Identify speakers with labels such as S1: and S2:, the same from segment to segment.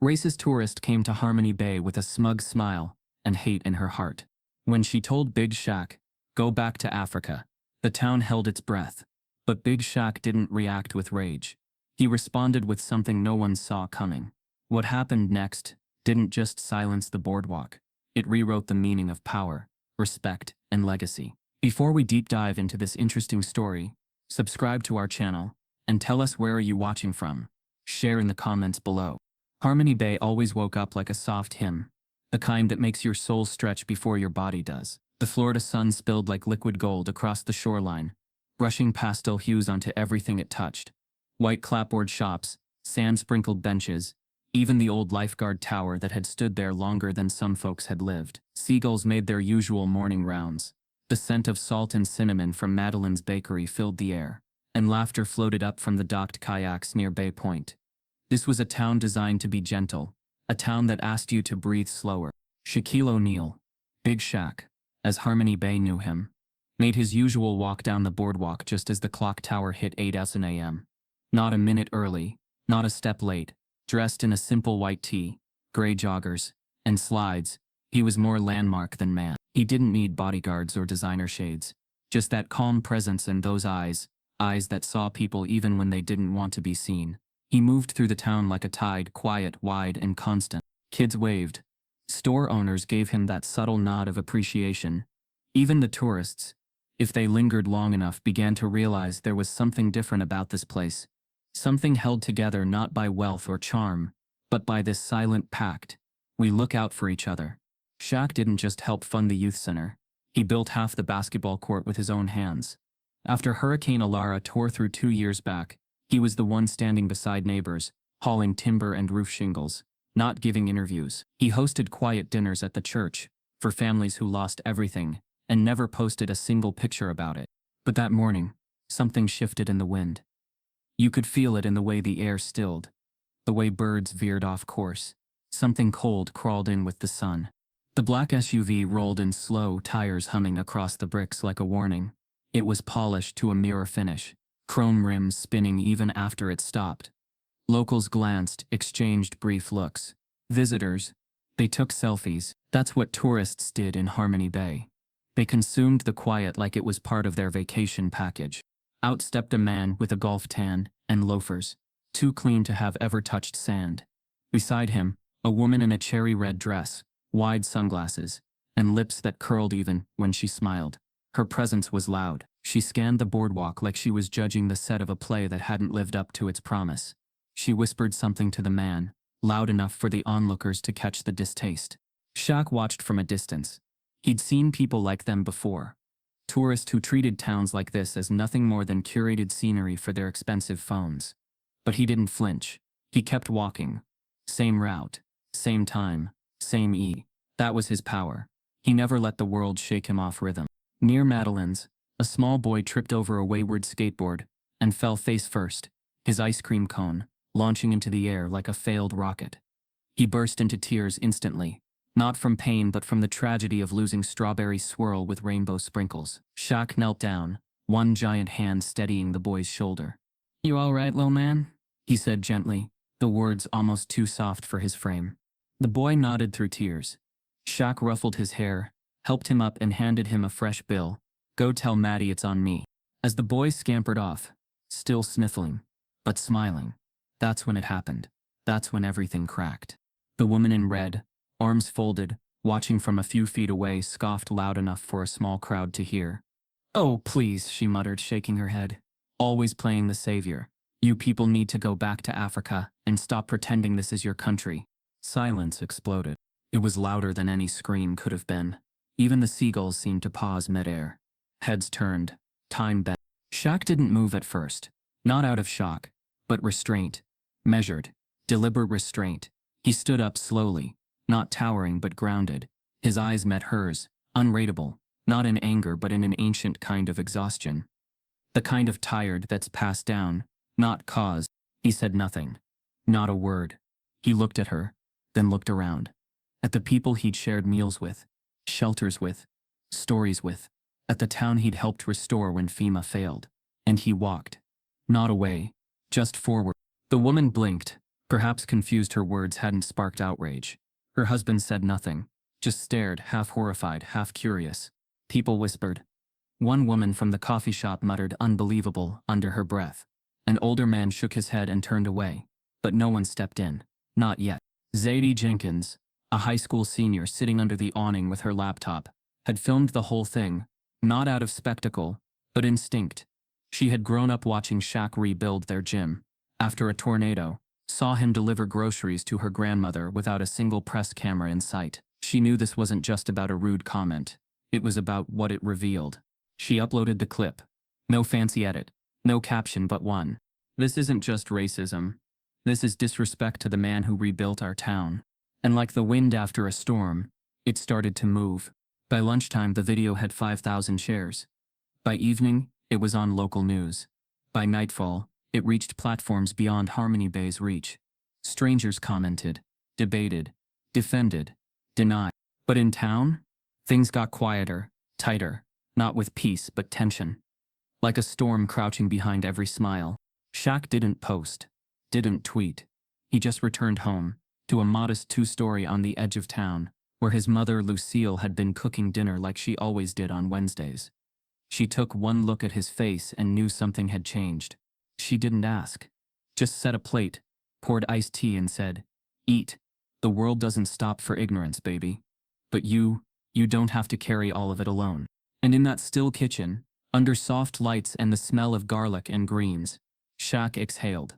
S1: Racist tourist came to Harmony Bay with a smug smile and hate in her heart. When she told Big Shaq, "Go back to Africa," the town held its breath. But Big Shaq didn't react with rage. He responded with something no one saw coming. What happened next didn't just silence the boardwalk. It rewrote the meaning of power, respect, and legacy. Before we deep dive into this interesting story, subscribe to our channel and tell us where are you watching from. Share in the comments below. Harmony Bay always woke up like a soft hymn, the kind that makes your soul stretch before your body does. The Florida sun spilled like liquid gold across the shoreline, brushing pastel hues onto everything it touched. White clapboard shops, sand-sprinkled benches, even the old lifeguard tower that had stood there longer than some folks had lived. Seagulls made their usual morning rounds. The scent of salt and cinnamon from Madeline's bakery filled the air, and laughter floated up from the docked kayaks near Bay Point. This was a town designed to be gentle, a town that asked you to breathe slower. Shaquille O'Neal, Big Shaq, as Harmony Bay knew him, made his usual walk down the boardwalk just as the clock tower hit 8 a.m. Not a minute early, not a step late. Dressed in a simple white tee, gray joggers, and slides, he was more landmark than man. He didn't need bodyguards or designer shades, just that calm presence and those eyes that saw people even when they didn't want to be seen. He moved through the town like a tide, quiet, wide, and constant. Kids waved. Store owners gave him that subtle nod of appreciation. Even the tourists, if they lingered long enough, began to realize there was something different about this place. Something held together not by wealth or charm, but by this silent pact. We look out for each other. Shaq didn't just help fund the youth center. He built half the basketball court with his own hands. After Hurricane Alara tore through 2 years back, he was the one standing beside neighbors, hauling timber and roof shingles, not giving interviews. He hosted quiet dinners at the church for families who lost everything and never posted a single picture about it. But that morning, something shifted in the wind. You could feel it in the way the air stilled, the way birds veered off course. Something cold crawled in with the sun. The black SUV rolled in slow, tires humming across the bricks like a warning. It was polished to a mirror finish, chrome rims spinning even after it stopped. Locals glanced, exchanged brief looks. Visitors, they took selfies. That's what tourists did in Harmony Bay. They consumed the quiet like it was part of their vacation package. Out stepped a man with a golf tan and loafers, too clean to have ever touched sand. Beside him, a woman in a cherry red dress, wide sunglasses, and lips that curled even when she smiled. Her presence was loud. She scanned the boardwalk like she was judging the set of a play that hadn't lived up to its promise. She whispered something to the man, loud enough for the onlookers to catch the distaste. Shaq watched from a distance. He'd seen people like them before. Tourists who treated towns like this as nothing more than curated scenery for their expensive phones. But he didn't flinch. He kept walking. Same route, same time, same E. That was his power. He never let the world shake him off rhythm. Near Madeline's, a small boy tripped over a wayward skateboard and fell face first, his ice cream cone launching into the air like a failed rocket. He burst into tears instantly. Not from pain but from the tragedy of losing strawberry swirl with rainbow sprinkles. Shaq knelt down, one giant hand steadying the boy's shoulder. "You all right, little man?" he said gently, the words almost too soft for his frame. The boy nodded through tears. Shaq ruffled his hair, helped him up and handed him a fresh bill. "Go tell Maddie it's on me." As the boy scampered off, still sniffling, but smiling, that's when it happened. That's when everything cracked. The woman in red, arms folded, watching from a few feet away, scoffed loud enough for a small crowd to hear. "Oh, please," she muttered, shaking her head. "Always playing the savior. You people need to go back to Africa and stop pretending this is your country." Silence exploded. It was louder than any scream could have been. Even the seagulls seemed to pause midair. Heads turned. Time bent. Shaq didn't move at first. Not out of shock, but restraint. Measured, deliberate restraint. He stood up slowly. Not towering but grounded. His eyes met hers, unrateable, not in anger but in an ancient kind of exhaustion. The kind of tired that's passed down, not caused. He said nothing. Not a word. He looked at her, then looked around. At the people he'd shared meals with, shelters with, stories with. At the town he'd helped restore when FEMA failed. And he walked. Not away, just forward. The woman blinked, Perhaps confused her words hadn't sparked outrage. Her husband said nothing, just stared, half horrified, half curious. People whispered. One woman from the coffee shop muttered "unbelievable" under her breath. An older man shook his head and turned away, but no one stepped in. Not yet. Zadie Jenkins, a high school senior sitting under the awning with her laptop, had filmed the whole thing, not out of spectacle, but instinct. She had grown up watching Shaq rebuild their gym. After a tornado, saw him deliver groceries to her grandmother without a single press camera in sight. She knew this wasn't just about a rude comment. It was about what it revealed. She uploaded the clip. No fancy edit. No caption but one. This isn't just racism. This is disrespect to the man who rebuilt our town. And like the wind after a storm, it started to move. By lunchtime, the video had 5,000 shares. By evening, it was on local news. By nightfall, it reached platforms beyond Harmony Bay's reach. Strangers commented, debated, defended, denied. But in town, things got quieter, tighter, not with peace but tension. Like a storm crouching behind every smile. Shaq didn't post, didn't tweet. He just returned home, to a modest two-story on the edge of town, where his mother Lucille had been cooking dinner like she always did on Wednesdays. She took one look at his face and knew something had changed. She didn't ask. Just set a plate, poured iced tea and said, "Eat. The world doesn't stop for ignorance, baby. But you don't have to carry all of it alone." And in that still kitchen, under soft lights and the smell of garlic and greens, Shaq exhaled.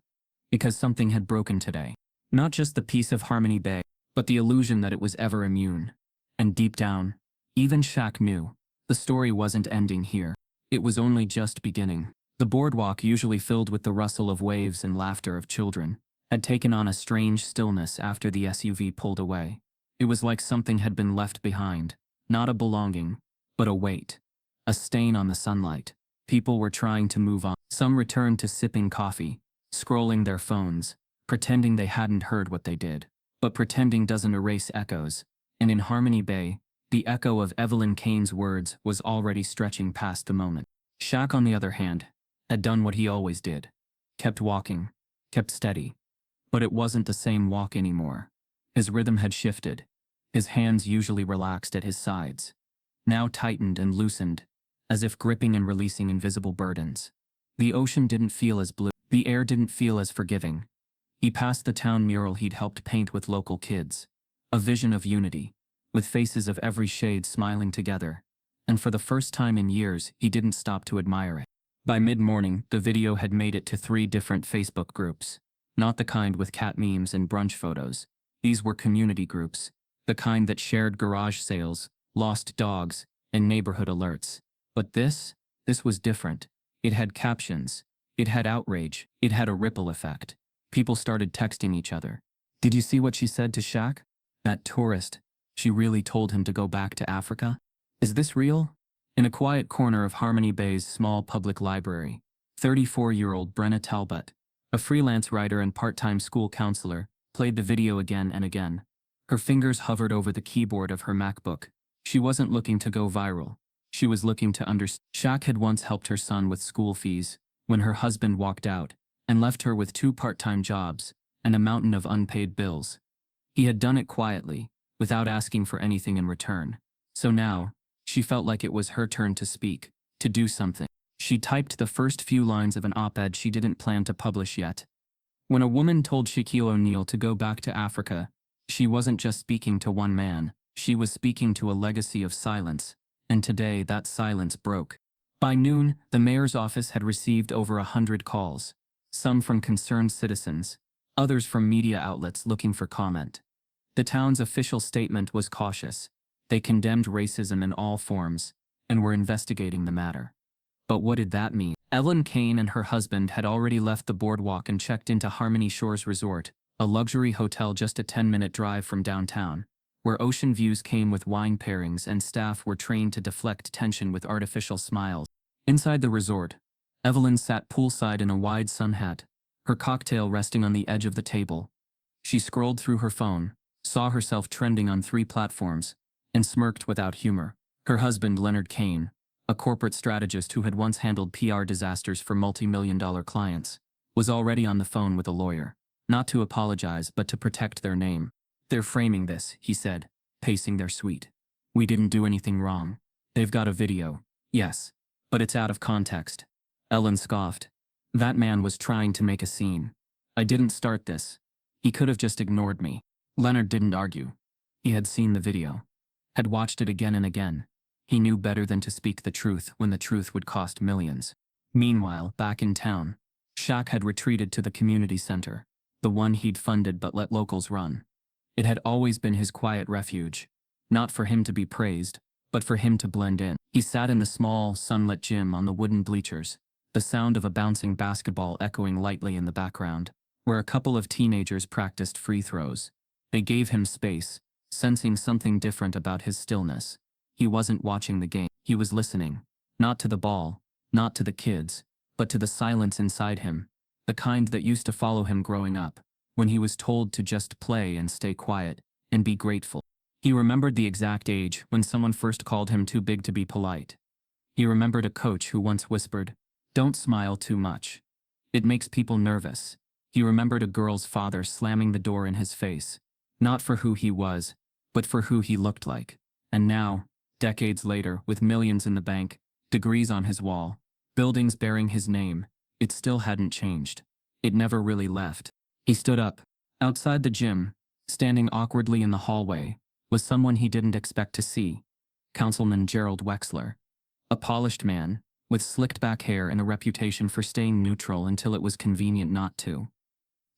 S1: Because something had broken today. Not just the peace of Harmony Bay, but the illusion that it was ever immune. And deep down, even Shaq knew, the story wasn't ending here. It was only just beginning. The boardwalk, usually filled with the rustle of waves and laughter of children, had taken on a strange stillness after the SUV pulled away. It was like something had been left behind, not a belonging, but a weight. A stain on the sunlight. People were trying to move on. Some returned to sipping coffee, scrolling their phones, pretending they hadn't heard what they did. But pretending doesn't erase echoes, and in Harmony Bay, the echo of Evelyn Kane's words was already stretching past the moment. Shaq, on the other hand, had done what he always did. Kept walking, kept steady. But it wasn't the same walk anymore. His rhythm had shifted. His hands, usually relaxed at his sides, now tightened and loosened, as if gripping and releasing invisible burdens. The ocean didn't feel as blue. The air didn't feel as forgiving. He passed the town mural he'd helped paint with local kids. A vision of unity, with faces of every shade smiling together. And for the first time in years, he didn't stop to admire it. By mid-morning, the video had made it to 3 different Facebook groups. Not the kind with cat memes and brunch photos. These were community groups. The kind that shared garage sales, lost dogs, and neighborhood alerts. But this was different. It had captions. It had outrage. It had a ripple effect. People started texting each other. "Did you see what she said to Shaq? That tourist. She really told him to go back to Africa? Is this real?" In a quiet corner of Harmony Bay's small public library, 34-year-old Brenna Talbot, a freelance writer and part-time school counselor, played the video again and again. Her fingers hovered over the keyboard of her MacBook. She wasn't looking to go viral. She was looking to understand. Shaq had once helped her son with school fees, when her husband walked out, and left her with 2 part-time jobs, and a mountain of unpaid bills. He had done it quietly, without asking for anything in return. So now, she felt like it was her turn to speak, to do something. She typed the first few lines of an op-ed she didn't plan to publish yet. When a woman told Shaquille O'Neal to go back to Africa, she wasn't just speaking to one man, she was speaking to a legacy of silence, and today that silence broke. By noon, the mayor's office had received over 100 calls, some from concerned citizens, others from media outlets looking for comment. The town's official statement was cautious. They condemned racism in all forms, and were investigating the matter. But what did that mean? Evelyn Kane and her husband had already left the boardwalk and checked into Harmony Shores Resort, a luxury hotel just a 10-minute drive from downtown, where ocean views came with wine pairings and staff were trained to deflect tension with artificial smiles. Inside the resort, Evelyn sat poolside in a wide sun hat, her cocktail resting on the edge of the table. She scrolled through her phone, saw herself trending on 3 platforms, and smirked without humor. Her husband, Leonard Kane, a corporate strategist who had once handled PR disasters for multi-million-dollar clients, was already on the phone with a lawyer. not to apologize but to protect their name. They're framing this, he said, pacing their suite. We didn't do anything wrong. They've got a video. Yes. But it's out of context. Ellen scoffed. That man was trying to make a scene. I didn't start this. He could have just ignored me. Leonard didn't argue. He had seen the video. Had watched it again and again. He knew better than to speak the truth when the truth would cost millions. Meanwhile, back in town, Shaq had retreated to the community center, the one he'd funded but let locals run. It had always been his quiet refuge, not for him to be praised, but for him to blend in. He sat in the small, sunlit gym on the wooden bleachers, the sound of a bouncing basketball echoing lightly in the background, where a couple of teenagers practiced free throws. They gave him space, sensing something different about his stillness. He wasn't watching the game. He was listening, not to the ball, not to the kids, but to the silence inside him, the kind that used to follow him growing up, when he was told to just play and stay quiet, and be grateful. He remembered the exact age when someone first called him too big to be polite. He remembered a coach who once whispered, "Don't smile too much. It makes people nervous." He remembered a girl's father slamming the door in his face, not for who he was, but for who he looked like. And now, decades later, with millions in the bank, degrees on his wall, buildings bearing his name, it still hadn't changed. It never really left. He stood up. Outside the gym, standing awkwardly in the hallway, was someone he didn't expect to see. Councilman Gerald Wexler. A polished man, with slicked back hair and a reputation for staying neutral until it was convenient not to.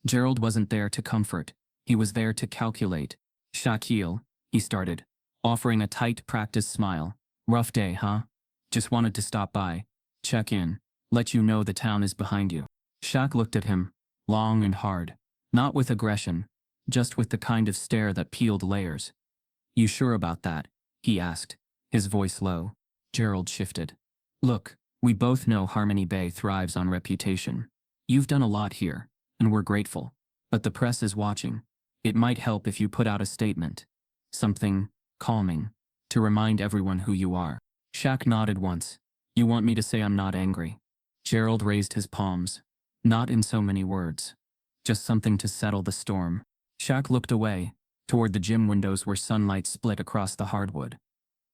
S1: Gerald wasn't there to comfort. He was there to calculate. "Shaquille," he started, offering a tight practice smile. "Rough day, huh? Just wanted to stop by, check in, let you know the town is behind you." Shaq looked at him, long and hard, not with aggression, just with the kind of stare that peeled layers. "You sure about that?" he asked, his voice low. Gerald shifted. "Look, we both know Harmony Bay thrives on reputation. You've done a lot here, and we're grateful. But the press is watching. It might help if you put out a statement. Something calming, to remind everyone who you are." Shaq nodded once. "You want me to say I'm not angry?" Gerald raised his palms. "Not in so many words. Just something to settle the storm." Shaq looked away, toward the gym windows where sunlight split across the hardwood.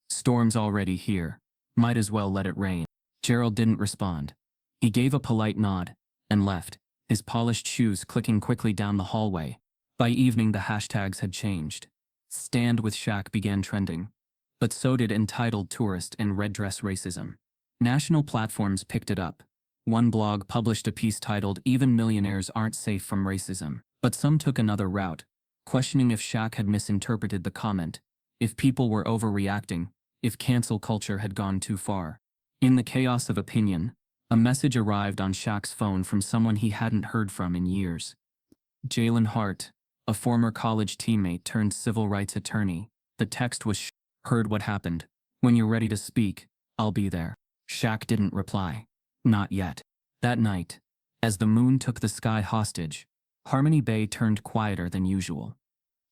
S1: "Storm's already here. Might as well let it rain." Gerald didn't respond. He gave a polite nod, and left, his polished shoes clicking quickly down the hallway. By evening the hashtags had changed. Stand with Shaq began trending. But so did entitled tourist and red dress racism. National platforms picked it up. One blog published a piece titled "Even Millionaires Aren't Safe from Racism." But some took another route, questioning if Shaq had misinterpreted the comment, if people were overreacting, if cancel culture had gone too far. In the chaos of opinion, a message arrived on Shaq's phone from someone he hadn't heard from in years. Jalen Hart, a former college teammate turned civil rights attorney. The text was, "Heard what happened. When you're ready to speak, I'll be there." Shaq didn't reply. Not yet. That night, as the moon took the sky hostage, Harmony Bay turned quieter than usual.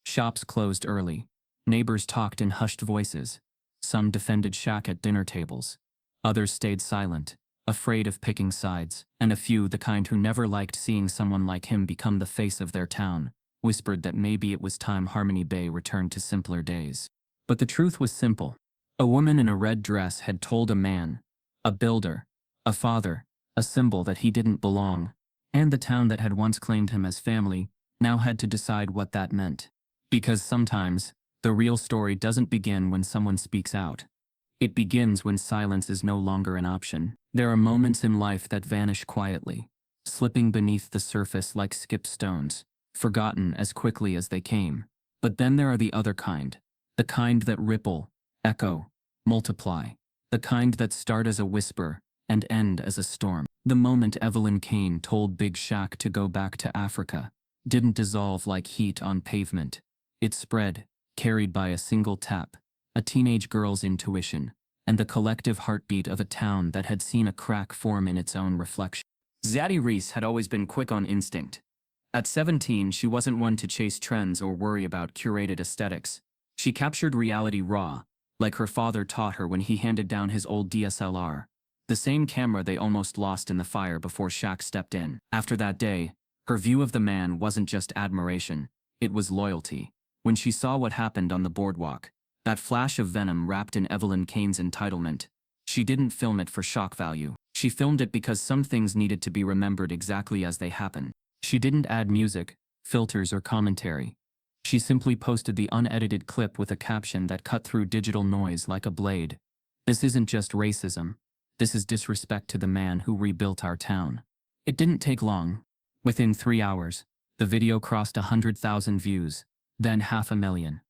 S1: Shops closed early. Neighbors talked in hushed voices. Some defended Shaq at dinner tables. Others stayed silent, afraid of picking sides, and a few, the kind who never liked seeing someone like him become the face of their town, whispered that maybe it was time Harmony Bay returned to simpler days. But the truth was simple. A woman in a red dress had told a man, a builder, a father, a symbol, that he didn't belong, and the town that had once claimed him as family now had to decide what that meant. Because sometimes, the real story doesn't begin when someone speaks out. It begins when silence is no longer an option. There are moments in life that vanish quietly, slipping beneath the surface like skipped stones, forgotten as quickly as they came. But then there are the other kind, the kind that ripple, echo, multiply, the kind that start as a whisper and end as a storm. The moment Evelyn Kane told Big Shaq to go back to Africa didn't dissolve like heat on pavement. It spread, carried by a single tap, a teenage girl's intuition, and the collective heartbeat of a town that had seen a crack form in its own reflection. Zadie Reese had always been quick on instinct. At 17, she wasn't one to chase trends or worry about curated aesthetics. She captured reality raw, like her father taught her when he handed down his old DSLR, the same camera they almost lost in the fire before Shaq stepped in. After that day, Her view of the man wasn't just admiration, it was loyalty. When she saw what happened on the boardwalk, that flash of venom wrapped in Evelyn Kane's entitlement, she didn't film it for shock value. She filmed it because some things needed to be remembered exactly as they happened. She didn't add music, filters, or commentary. She simply posted the unedited clip with a caption that cut through digital noise like a blade. This isn't just racism. This is disrespect to the man who rebuilt our town. It didn't take long. Within 3 hours, the video crossed 100,000 views, then 500,000.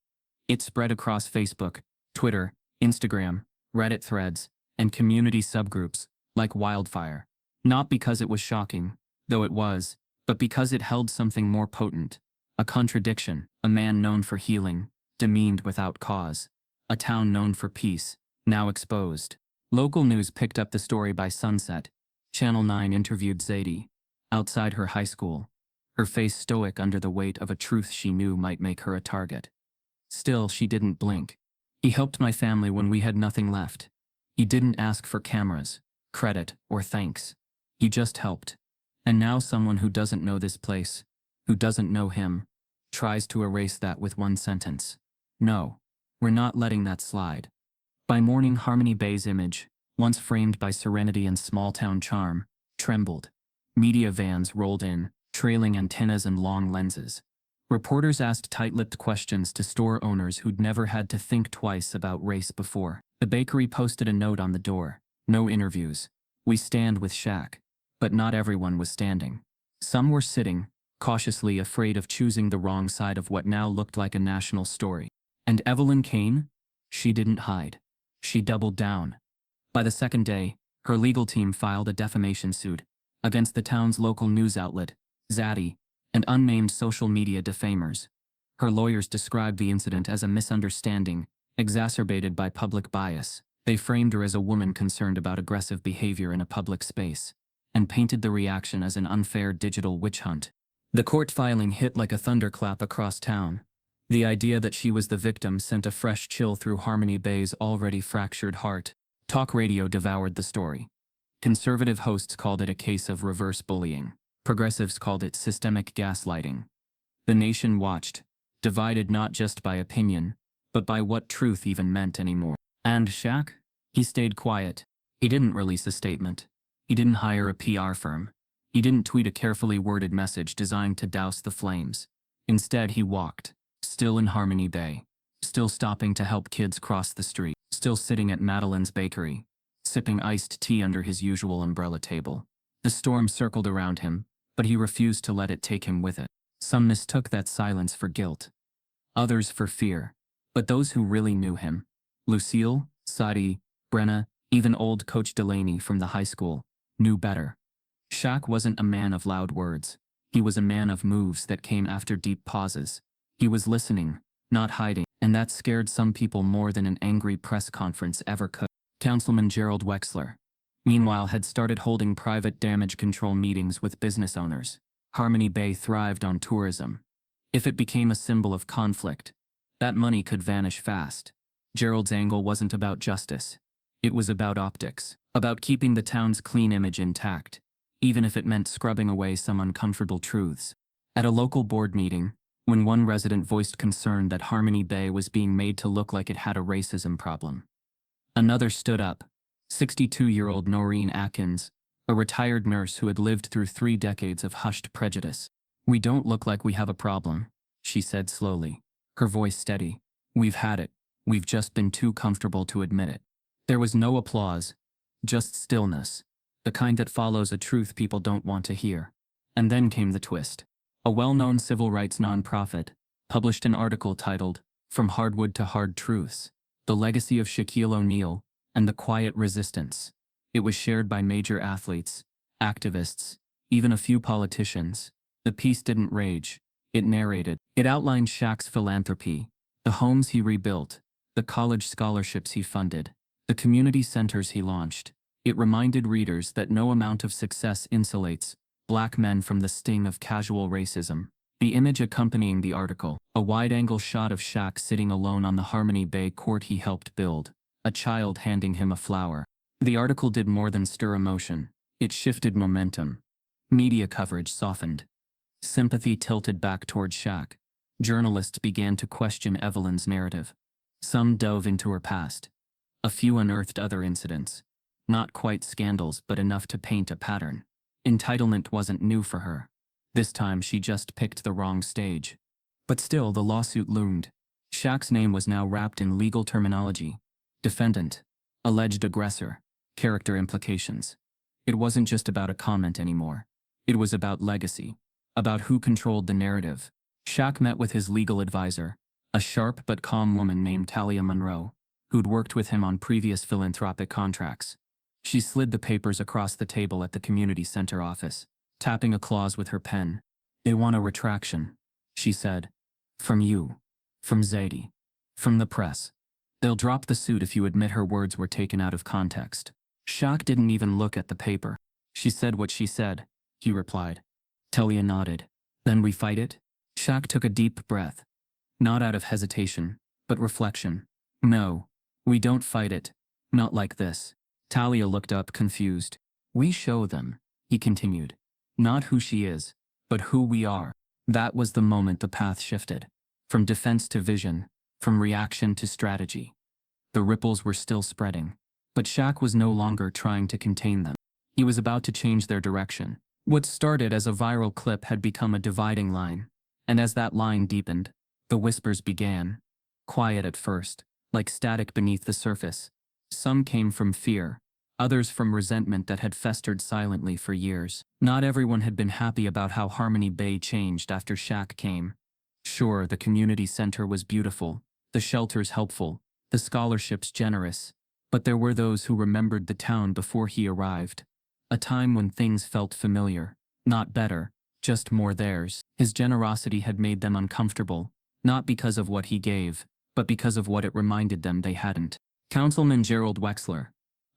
S1: It spread across Facebook, Twitter, Instagram, Reddit threads, and community subgroups, like wildfire. Not because it was shocking, though it was, but because it held something more potent. A contradiction, a man known for healing, demeaned without cause. A town known for peace, now exposed. Local news picked up the story by sunset. Channel 9 interviewed Zadie, outside her high school, her face stoic under the weight of a truth she knew might make her a target. Still, she didn't blink. He helped my family when we had nothing left. He didn't ask for cameras, credit, or thanks. He just helped. And now someone who doesn't know this place, who doesn't know him, tries to erase that with one sentence. No, we're not letting that slide. By morning, Harmony Bay's image, once framed by serenity and small-town charm, trembled. Media vans rolled in, trailing antennas and long lenses. Reporters asked tight-lipped questions to store owners who'd never had to think twice about race before. The bakery posted a note on the door. No interviews. We stand with Shaq. But not everyone was standing. Some were sitting, cautiously afraid of choosing the wrong side of what now looked like a national story. And Evelyn Kane? She didn't hide. She doubled down. By the second day, her legal team filed a defamation suit against the town's local news outlet, Zadie, and unnamed social media defamers. Her lawyers described the incident as a misunderstanding, exacerbated by public bias. They framed her as a woman concerned about aggressive behavior in a public space, and painted the reaction as an unfair digital witch hunt. The court filing hit like a thunderclap across town. The idea that she was the victim sent a fresh chill through Harmony Bay's already fractured heart. Talk radio devoured the story. Conservative hosts called it a case of reverse bullying. Progressives called it systemic gaslighting. The nation watched, divided not just by opinion, but by what truth even meant anymore. And Shaq? He stayed quiet. He didn't release a statement. He didn't hire a PR firm. He didn't tweet a carefully worded message designed to douse the flames. Instead, he walked, still in Harmony Bay, still stopping to help kids cross the street, still sitting at Madeline's bakery, sipping iced tea under his usual umbrella table. The storm circled around him, but he refused to let it take him with it. Some mistook that silence for guilt, others for fear. But those who really knew him, Lucille, Sadie, Brenna, even old Coach Delaney from the high school, knew better. Shaq wasn't a man of loud words. He was a man of moves that came after deep pauses. He was listening, not hiding, and that scared some people more than an angry press conference ever could. Councilman Gerald Wexler, meanwhile, had started holding private damage control meetings with business owners. Harmony Bay thrived on tourism. If it became a symbol of conflict, that money could vanish fast. Gerald's angle wasn't about justice. It was about optics, about keeping the town's clean image intact, even if it meant scrubbing away some uncomfortable truths. At a local board meeting, when one resident voiced concern that Harmony Bay was being made to look like it had a racism problem, another stood up, 62-year-old Noreen Atkins, a retired nurse who had lived through 3 decades of hushed prejudice. "We don't look like we have a problem," she said slowly, her voice steady. "We've had it. We've just been too comfortable to admit it." There was no applause, just stillness, the kind that follows a truth people don't want to hear. And then came the twist. A well-known civil rights nonprofit published an article titled, "From Hardwood to Hard Truths: The Legacy of Shaquille O'Neal and the Quiet Resistance." It was shared by major athletes, activists, even a few politicians. The piece didn't rage. It narrated. It outlined Shaq's philanthropy, the homes he rebuilt, the college scholarships he funded, the community centers he launched. It reminded readers that no amount of success insulates Black men from the sting of casual racism. The image accompanying the article, a wide-angle shot of Shaq sitting alone on the Harmony Bay court he helped build, a child handing him a flower. The article did more than stir emotion. It shifted momentum. Media coverage softened. Sympathy tilted back toward Shaq. Journalists began to question Evelyn's narrative. Some dove into her past. A few unearthed other incidents. Not quite scandals, but enough to paint a pattern. Entitlement wasn't new for her. This time she just picked the wrong stage. But still, the lawsuit loomed. Shaq's name was now wrapped in legal terminology. Defendant. Alleged aggressor. Character implications. It wasn't just about a comment anymore. It was about legacy. About who controlled the narrative. Shaq met with his legal advisor, a sharp but calm woman named Talia Monroe, who'd worked with him on previous philanthropic contracts. She slid the papers across the table at the community center office, tapping a clause with her pen. "They want a retraction," she said. "From you. From Zadie. From the press. They'll drop the suit if you admit her words were taken out of context." Shaq didn't even look at the paper. "She said what she said," he replied. Talia nodded. "Then we fight it?" Shaq took a deep breath. Not out of hesitation, but reflection. "No, we don't fight it. Not like this." Talia looked up, confused. "We show them," he continued. "Not who she is, but who we are." That was the moment the path shifted. From defense to vision, from reaction to strategy. The ripples were still spreading, but Shaq was no longer trying to contain them. He was about to change their direction. What started as a viral clip had become a dividing line, and as that line deepened, the whispers began. Quiet at first, like static beneath the surface. Some came from fear, others from resentment that had festered silently for years. Not everyone had been happy about how Harmony Bay changed after Shaq came. Sure, the community center was beautiful, the shelters helpful, the scholarships generous, but there were those who remembered the town before he arrived. A time when things felt familiar, not better, just more theirs. His generosity had made them uncomfortable, not because of what he gave, but because of what it reminded them they hadn't. Councilman Gerald Wexler,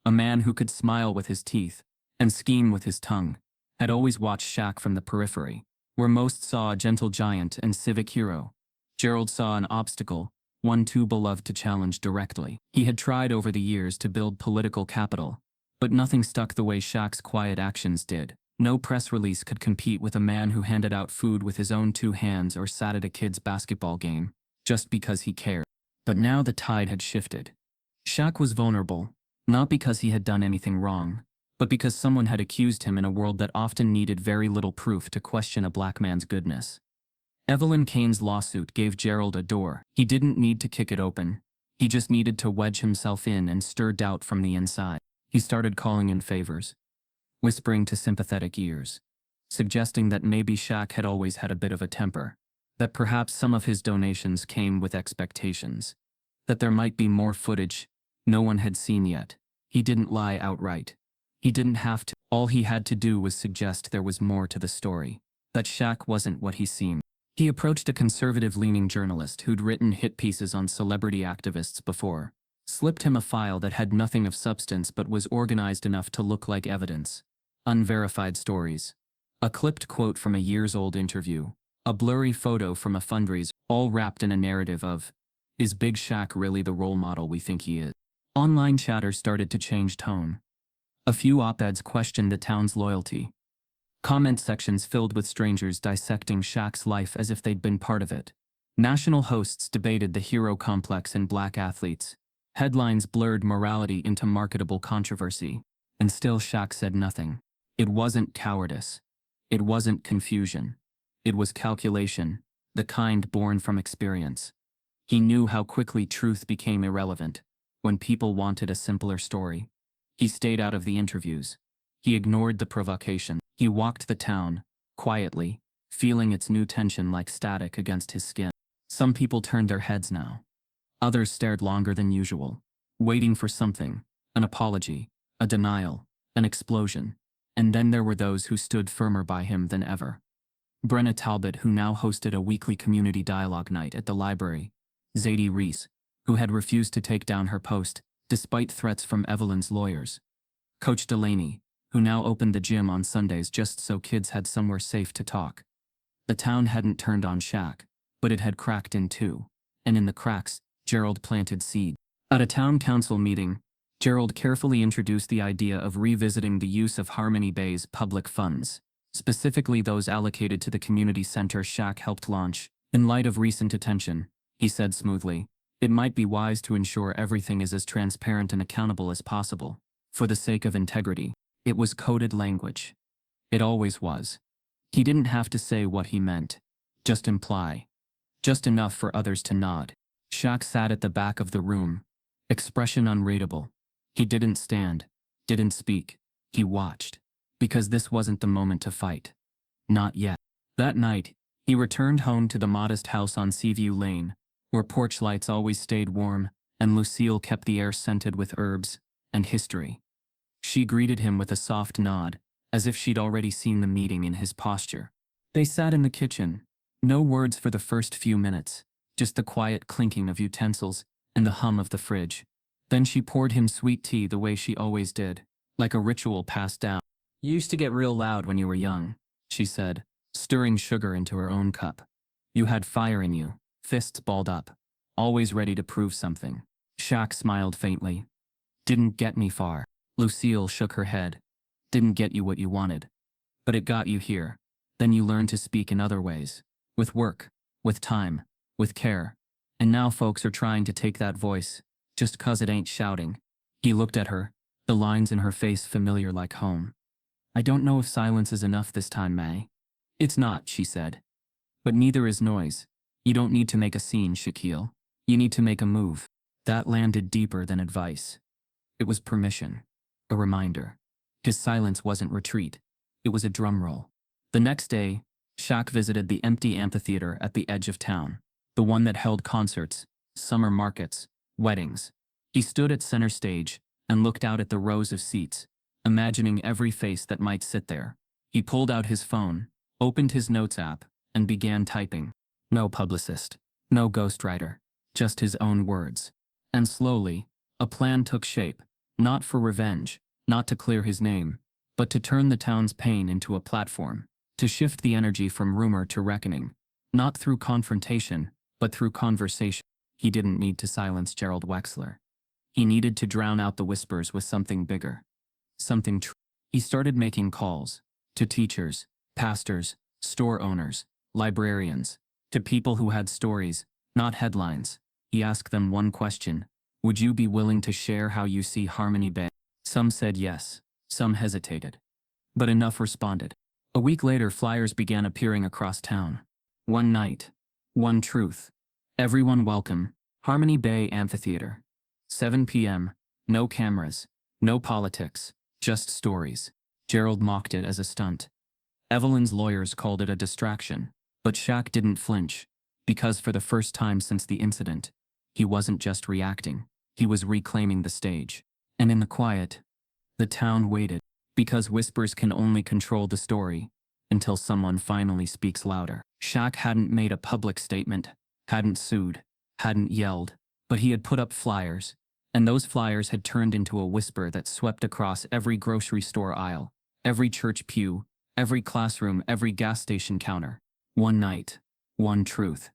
S1: a man who could smile with his teeth and scheme with his tongue, had always watched Shaq from the periphery, where most saw a gentle giant and civic hero. Gerald saw an obstacle, one too beloved to challenge directly. He had tried over the years to build political capital, but nothing stuck the way Shaq's quiet actions did. No press release could compete with a man who handed out food with his own two hands or sat at a kid's basketball game, just because he cared. But now the tide had shifted. Shaq was vulnerable, not because he had done anything wrong, but because someone had accused him in a world that often needed very little proof to question a black man's goodness. Evelyn Kane's lawsuit gave Gerald a door. He didn't need to kick it open. He just needed to wedge himself in and stir doubt from the inside. He started calling in favors, whispering to sympathetic ears, suggesting that maybe Shaq had always had a bit of a temper, that perhaps some of his donations came with expectations, that there might be more footage no one had seen yet. He didn't lie outright. He didn't have to. All he had to do was suggest there was more to the story, that Shaq wasn't what he seemed. He approached a conservative-leaning journalist who'd written hit pieces on celebrity activists before, slipped him a file that had nothing of substance but was organized enough to look like evidence. Unverified stories. A clipped quote from a years-old interview. A blurry photo from a fundraiser, all wrapped in a narrative of, is Big Shaq really the role model we think he is? Online chatter started to change tone. A few op-eds questioned the town's loyalty. Comment sections filled with strangers dissecting Shaq's life as if they'd been part of it. National hosts debated the hero complex in black athletes. Headlines blurred morality into marketable controversy. And still Shaq said nothing. It wasn't cowardice. It wasn't confusion. It was calculation, the kind born from experience. He knew how quickly truth became irrelevant when people wanted a simpler story. He stayed out of the interviews. He ignored the provocation. He walked the town, quietly, feeling its new tension like static against his skin. Some people turned their heads now. Others stared longer than usual, waiting for something, an apology, a denial, an explosion. And then there were those who stood firmer by him than ever. Brenna Talbot, who now hosted a weekly community dialogue night at the library. Zadie Reese, who had refused to take down her post, despite threats from Evelyn's lawyers. Coach Delaney, who now opened the gym on Sundays just so kids had somewhere safe to talk. The town hadn't turned on Shaq, but it had cracked in two, and in the cracks, Gerald planted seed. At a town council meeting, Gerald carefully introduced the idea of revisiting the use of Harmony Bay's public funds. specifically those allocated to the community center Shaq helped launch. In light of recent attention, he said smoothly, it might be wise to ensure everything is as transparent and accountable as possible. For the sake of integrity. It was coded language. It always was. He didn't have to say what he meant. Just imply. Just enough for others to nod. Shaq sat at the back of the room. Expression unreadable. He didn't stand. Didn't speak. He watched. Because this wasn't the moment to fight. Not yet. That night, he returned home to the modest house on Seaview Lane, where porch lights always stayed warm, and Lucille kept the air scented with herbs and history. She greeted him with a soft nod, as if she'd already seen the meeting in his posture. They sat in the kitchen. No words for the first few minutes, just the quiet clinking of utensils and the hum of the fridge. Then she poured him sweet tea the way she always did, like a ritual passed down. You used to get real loud when you were young, she said, stirring sugar into her own cup. You had fire in you, fists balled up, always ready to prove something. Shaq smiled faintly. Didn't get me far. Lucille shook her head. Didn't get you what you wanted. But it got you here. Then you learned to speak in other ways. With work, with time, with care. And now folks are trying to take that voice, just 'cause it ain't shouting. He looked at her, the lines in her face familiar like home. I don't know if silence is enough this time, May. It's not, she said. But neither is noise. You don't need to make a scene, Shaquille. You need to make a move. That landed deeper than advice. It was permission. A reminder. His silence wasn't retreat. It was a drum roll. The next day, Shaq visited the empty amphitheater at the edge of town, the one that held concerts, summer markets, weddings. He stood at center stage and looked out at the rows of seats, imagining every face that might sit there. He pulled out his phone, opened his notes app, and began typing. No publicist, no ghostwriter, just his own words. And slowly, a plan took shape, not for revenge, not to clear his name, but to turn the town's pain into a platform, to shift the energy from rumor to reckoning, not through confrontation, but through conversation. He didn't need to silence Gerald Wexler. He needed to drown out the whispers with something bigger. Something true. He started making calls to teachers, pastors, store owners, librarians, to people who had stories, not headlines. He asked them one question. Would you be willing to share how you see Harmony Bay? Some said yes, some hesitated. But enough responded. A week later, flyers began appearing across town. One night, one truth. Everyone welcome, Harmony Bay Amphitheater. 7 p.m., no cameras, no politics, just stories. Gerald mocked it as a stunt. Evelyn's lawyers called it a distraction, but Shaq didn't flinch, because for the first time since the incident, he wasn't just reacting, he was reclaiming the stage. And in the quiet, the town waited, because whispers can only control the story, until someone finally speaks louder. Shaq hadn't made a public statement, hadn't sued, hadn't yelled, but he had put up flyers, and those flyers had turned into a whisper that swept across every grocery store aisle, every church pew, every classroom, every gas station counter. One night, one truth.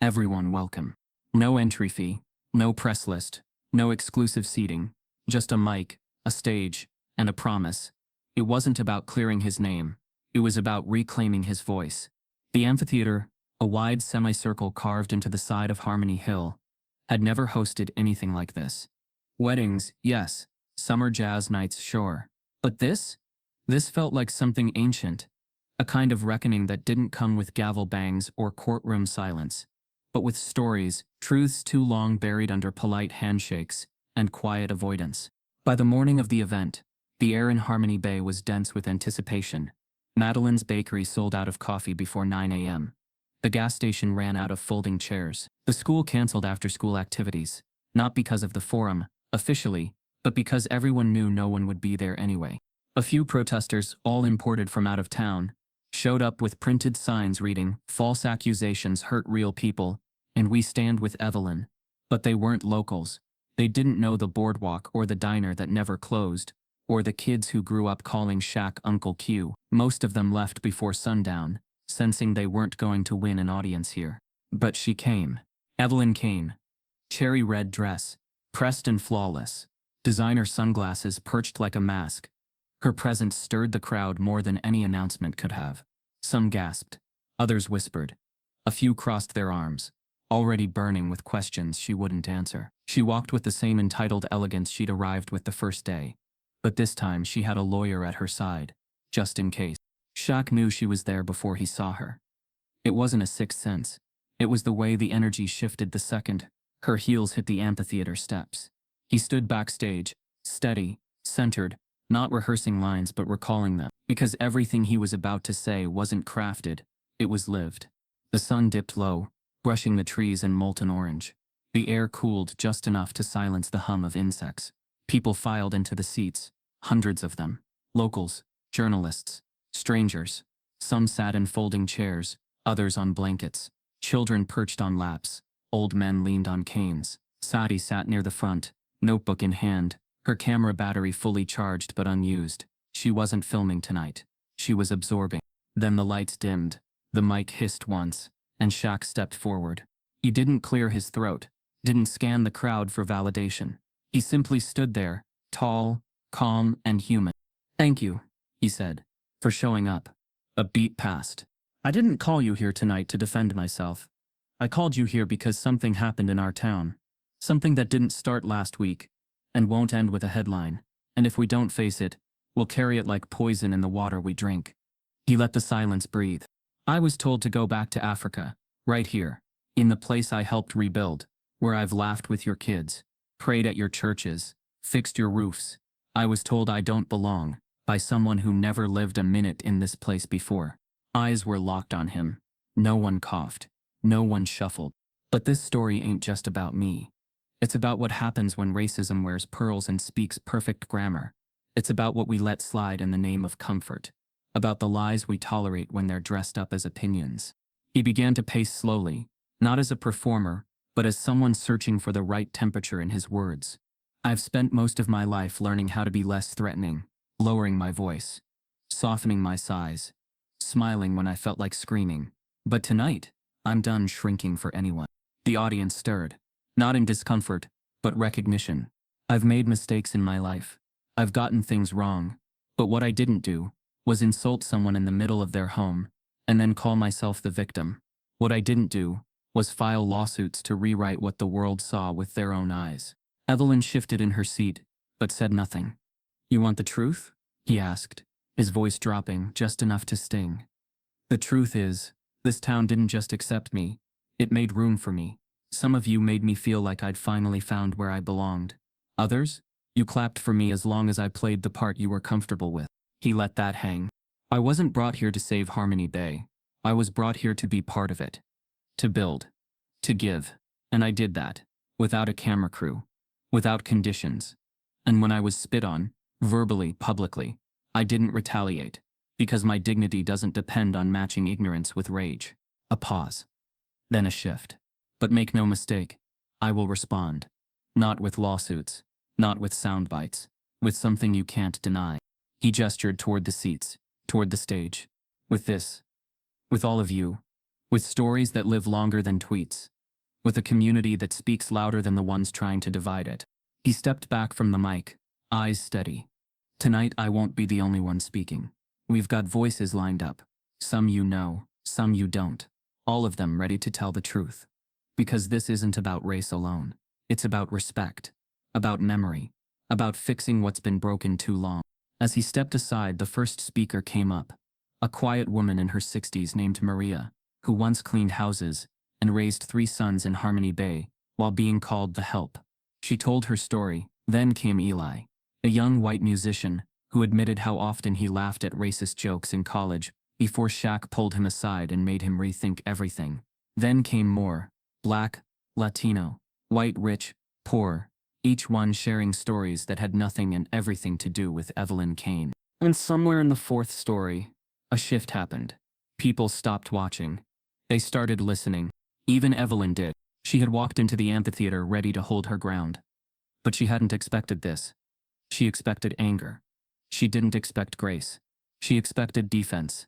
S1: Everyone welcome. No entry fee, no press list, no exclusive seating, just a mic, a stage, and a promise. It wasn't about clearing his name, it was about reclaiming his voice. The amphitheater, a wide semicircle carved into the side of Harmony Hill, had never hosted anything like this. Weddings, yes. Summer jazz nights, sure. But this? This felt like something ancient. A kind of reckoning that didn't come with gavel bangs or courtroom silence, but with stories, truths too long buried under polite handshakes and quiet avoidance. By the morning of the event, the air in Harmony Bay was dense with anticipation. Madeline's bakery sold out of coffee before 9 a.m. The gas station ran out of folding chairs. The school canceled after-school activities, not because of the forum, officially, but because everyone knew no one would be there anyway. A few protesters, all imported from out of town, showed up with printed signs reading, "False accusations hurt real people, and we stand with Evelyn." But they weren't locals. They didn't know the boardwalk or the diner that never closed, or the kids who grew up calling Shaq Uncle Q. Most of them left before sundown, sensing they weren't going to win an audience here. But she came. Evelyn Kane. Cherry red dress, pressed and flawless. Designer sunglasses perched like a mask. Her presence stirred the crowd more than any announcement could have. Some gasped. Others whispered. A few crossed their arms, already burning with questions she wouldn't answer. She walked with the same entitled elegance she'd arrived with the first day. But this time she had a lawyer at her side, just in case. Shaq knew she was there before he saw her. It wasn't a sixth sense. It was the way the energy shifted the second her heels hit the amphitheater steps. He stood backstage, steady, centered, not rehearsing lines but recalling them, because everything he was about to say wasn't crafted, it was lived. The sun dipped low, brushing the trees in molten orange. The air cooled just enough to silence the hum of insects. People filed into the seats, hundreds of them. Locals, journalists, strangers. Some sat in folding chairs, others on blankets. Children perched on laps. Old men leaned on canes. Sadie sat near the front, notebook in hand, her camera battery fully charged but unused. She wasn't filming tonight. She was absorbing. Then the lights dimmed. The mic hissed once, and Shaq stepped forward. He didn't clear his throat, didn't scan the crowd for validation. He simply stood there, tall, calm, and human. "Thank you," he said, "for showing up." A beat passed. "I didn't call you here tonight to defend myself. I called you here because something happened in our town. Something that didn't start last week, and won't end with a headline. And if we don't face it, we'll carry it like poison in the water we drink." He let the silence breathe. "I was told to go back to Africa, right here, in the place I helped rebuild, where I've laughed with your kids, prayed at your churches, fixed your roofs. I was told I don't belong, by someone who never lived a minute in this place before." Eyes were locked on him. No one coughed. No one shuffled. "But this story ain't just about me. It's about what happens when racism wears pearls and speaks perfect grammar. It's about what we let slide in the name of comfort. About the lies we tolerate when they're dressed up as opinions." He began to pace slowly, not as a performer, but as someone searching for the right temperature in his words. "I've spent most of my life learning how to be less threatening, lowering my voice, softening my sighs, smiling when I felt like screaming. But tonight, I'm done shrinking for anyone." The audience stirred, not in discomfort, but recognition. "I've made mistakes in my life. I've gotten things wrong. But what I didn't do was insult someone in the middle of their home, and then call myself the victim. What I didn't do was file lawsuits to rewrite what the world saw with their own eyes." Evelyn shifted in her seat, but said nothing. "You want the truth?" he asked, his voice dropping just enough to sting. "The truth is, this town didn't just accept me, it made room for me. Some of you made me feel like I'd finally found where I belonged. Others, you clapped for me as long as I played the part you were comfortable with." He let that hang. "I wasn't brought here to save Harmony Bay. I was brought here to be part of it. To build. To give. And I did that. Without a camera crew. Without conditions. And when I was spit on, verbally, publicly, I didn't retaliate. Because my dignity doesn't depend on matching ignorance with rage." A pause. Then a shift. "But make no mistake, I will respond. Not with lawsuits. Not with sound bites. With something you can't deny." He gestured toward the seats, toward the stage. "With this. With all of you. With stories that live longer than tweets. With a community that speaks louder than the ones trying to divide it." He stepped back from the mic, eyes steady. "Tonight I won't be the only one speaking. We've got voices lined up. Some you know, some you don't. All of them ready to tell the truth. Because this isn't about race alone. It's about respect. About memory. About fixing what's been broken too long." As he stepped aside, the first speaker came up. A quiet woman in her 60s named Maria, who once cleaned houses and raised 3 sons in Harmony Bay while being called the Help. She told her story. Then came Eli, a young white musician who admitted how often he laughed at racist jokes in college before Shaq pulled him aside and made him rethink everything. Then came more, Black, Latino, white, rich, poor, each one sharing stories that had nothing and everything to do with Evelyn Kane. And somewhere in the 4th story, a shift happened. People stopped watching. They started listening. Even Evelyn did. She had walked into the amphitheater ready to hold her ground. But she hadn't expected this. She expected anger. She didn't expect grace. She expected defense.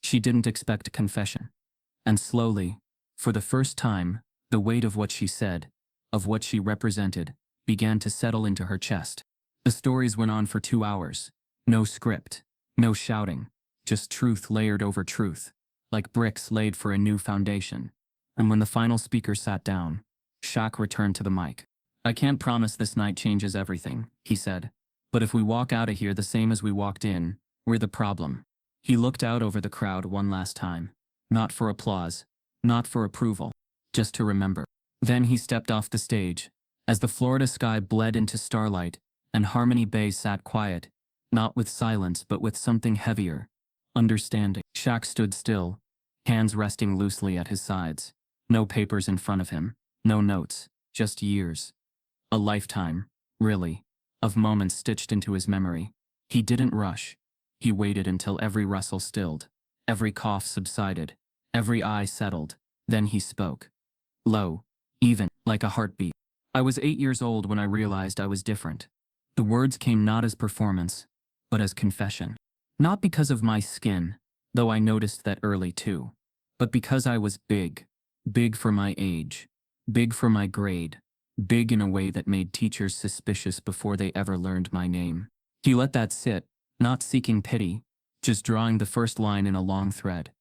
S1: She didn't expect confession. And slowly, for the first time, the weight of what she said, of what she represented, began to settle into her chest. The stories went on for 2 hours. No script. No shouting. Just truth layered over truth, like bricks laid for a new foundation. And when the final speaker sat down, Shaq returned to the mic. "I can't promise this night changes everything," he said. "But if we walk out of here the same as we walked in, we're the problem." He looked out over the crowd one last time. Not for applause. Not for approval. Just to remember. Then he stepped off the stage. As the Florida sky bled into starlight, and Harmony Bay sat quiet, not with silence but with something heavier. Understanding. Shaq stood still, hands resting loosely at his sides. No papers in front of him. No notes. Just years. A lifetime, really, of moments stitched into his memory. He didn't rush. He waited until every rustle stilled, every cough subsided, every eye settled. Then he spoke. Low, even, like a heartbeat. "I was 8 years old when I realized I was different." The words came not as performance, but as confession. Not because of my skin, though I noticed that early too, but because I was big. Big for my age. Big for my grade. Big in a way that made teachers suspicious before they ever learned my name. He let that sit, not seeking pity, just drawing the first line in a long thread.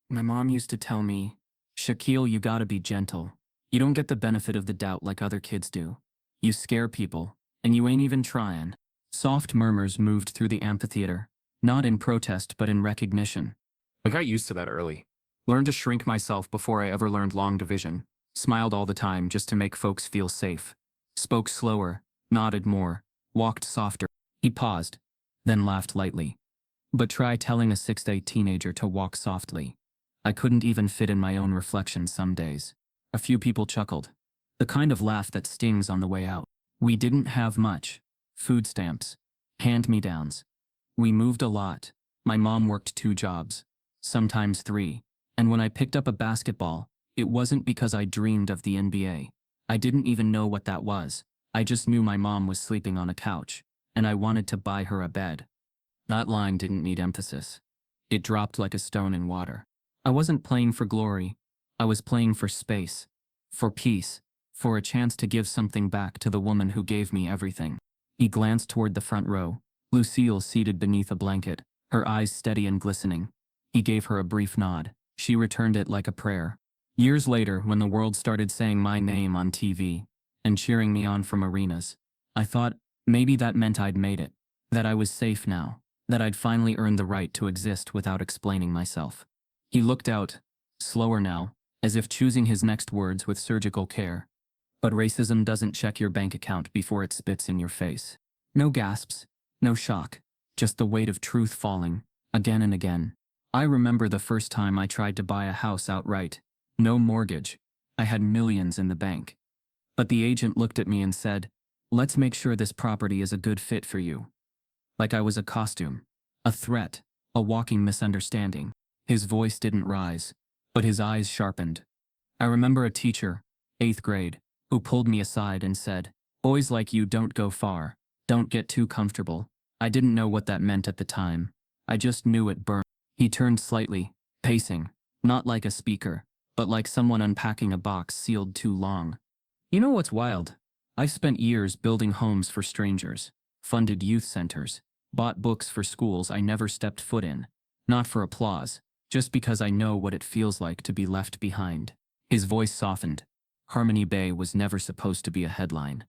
S1: "My mom used to tell me, 'Shaquille, you gotta be gentle. You don't get the benefit of the doubt like other kids do. You scare people, and you ain't even trying.'" Soft murmurs moved through the amphitheater, not in protest but in recognition. I got used to that early. Learned to shrink myself before I ever learned long division. Smiled all the time just to make folks feel safe. Spoke slower, nodded more, walked softer. He paused, then laughed lightly. But try telling a 6'8" teenager to walk softly. I couldn't even fit in my own reflection some days. A few people chuckled. The kind of laugh that stings on the way out. We didn't have much. Food stamps. Hand-me-downs. We moved a lot. My mom worked 2 jobs. Sometimes 3. And when I picked up a basketball, it wasn't because I dreamed of the NBA. I didn't even know what that was. I just knew my mom was sleeping on a couch, and I wanted to buy her a bed. That line didn't need emphasis. It dropped like a stone in water. I wasn't playing for glory. I was playing for space, for peace, for a chance to give something back to the woman who gave me everything. He glanced toward the front row, Lucille seated beneath a blanket, her eyes steady and glistening. He gave her a brief nod. She returned it like a prayer. Years later, when the world started saying my name on TV and cheering me on from arenas, I thought maybe that meant I'd made it, that I was safe now, that I'd finally earned the right to exist without explaining myself. He looked out, slower now, as if choosing his next words with surgical care. But racism doesn't check your bank account before it spits in your face. No gasps, no shock, just the weight of truth falling, again and again. I remember the first time I tried to buy a house outright. No mortgage. I had millions in the bank. But the agent looked at me and said, "Let's make sure this property is a good fit for you." Like I was a costume, a threat, a walking misunderstanding. His voice didn't rise, but his eyes sharpened. I remember a teacher, 8th grade, who pulled me aside and said, "Boys like you don't go far. Don't get too comfortable." I didn't know what that meant at the time. I just knew it burned. He turned slightly, pacing, not like a speaker, but like someone unpacking a box sealed too long. "You know what's wild? I've spent years building homes for strangers, funded youth centers, bought books for schools I never stepped foot in, not for applause, just because I know what it feels like to be left behind." His voice softened. Harmony Bay was never supposed to be a headline.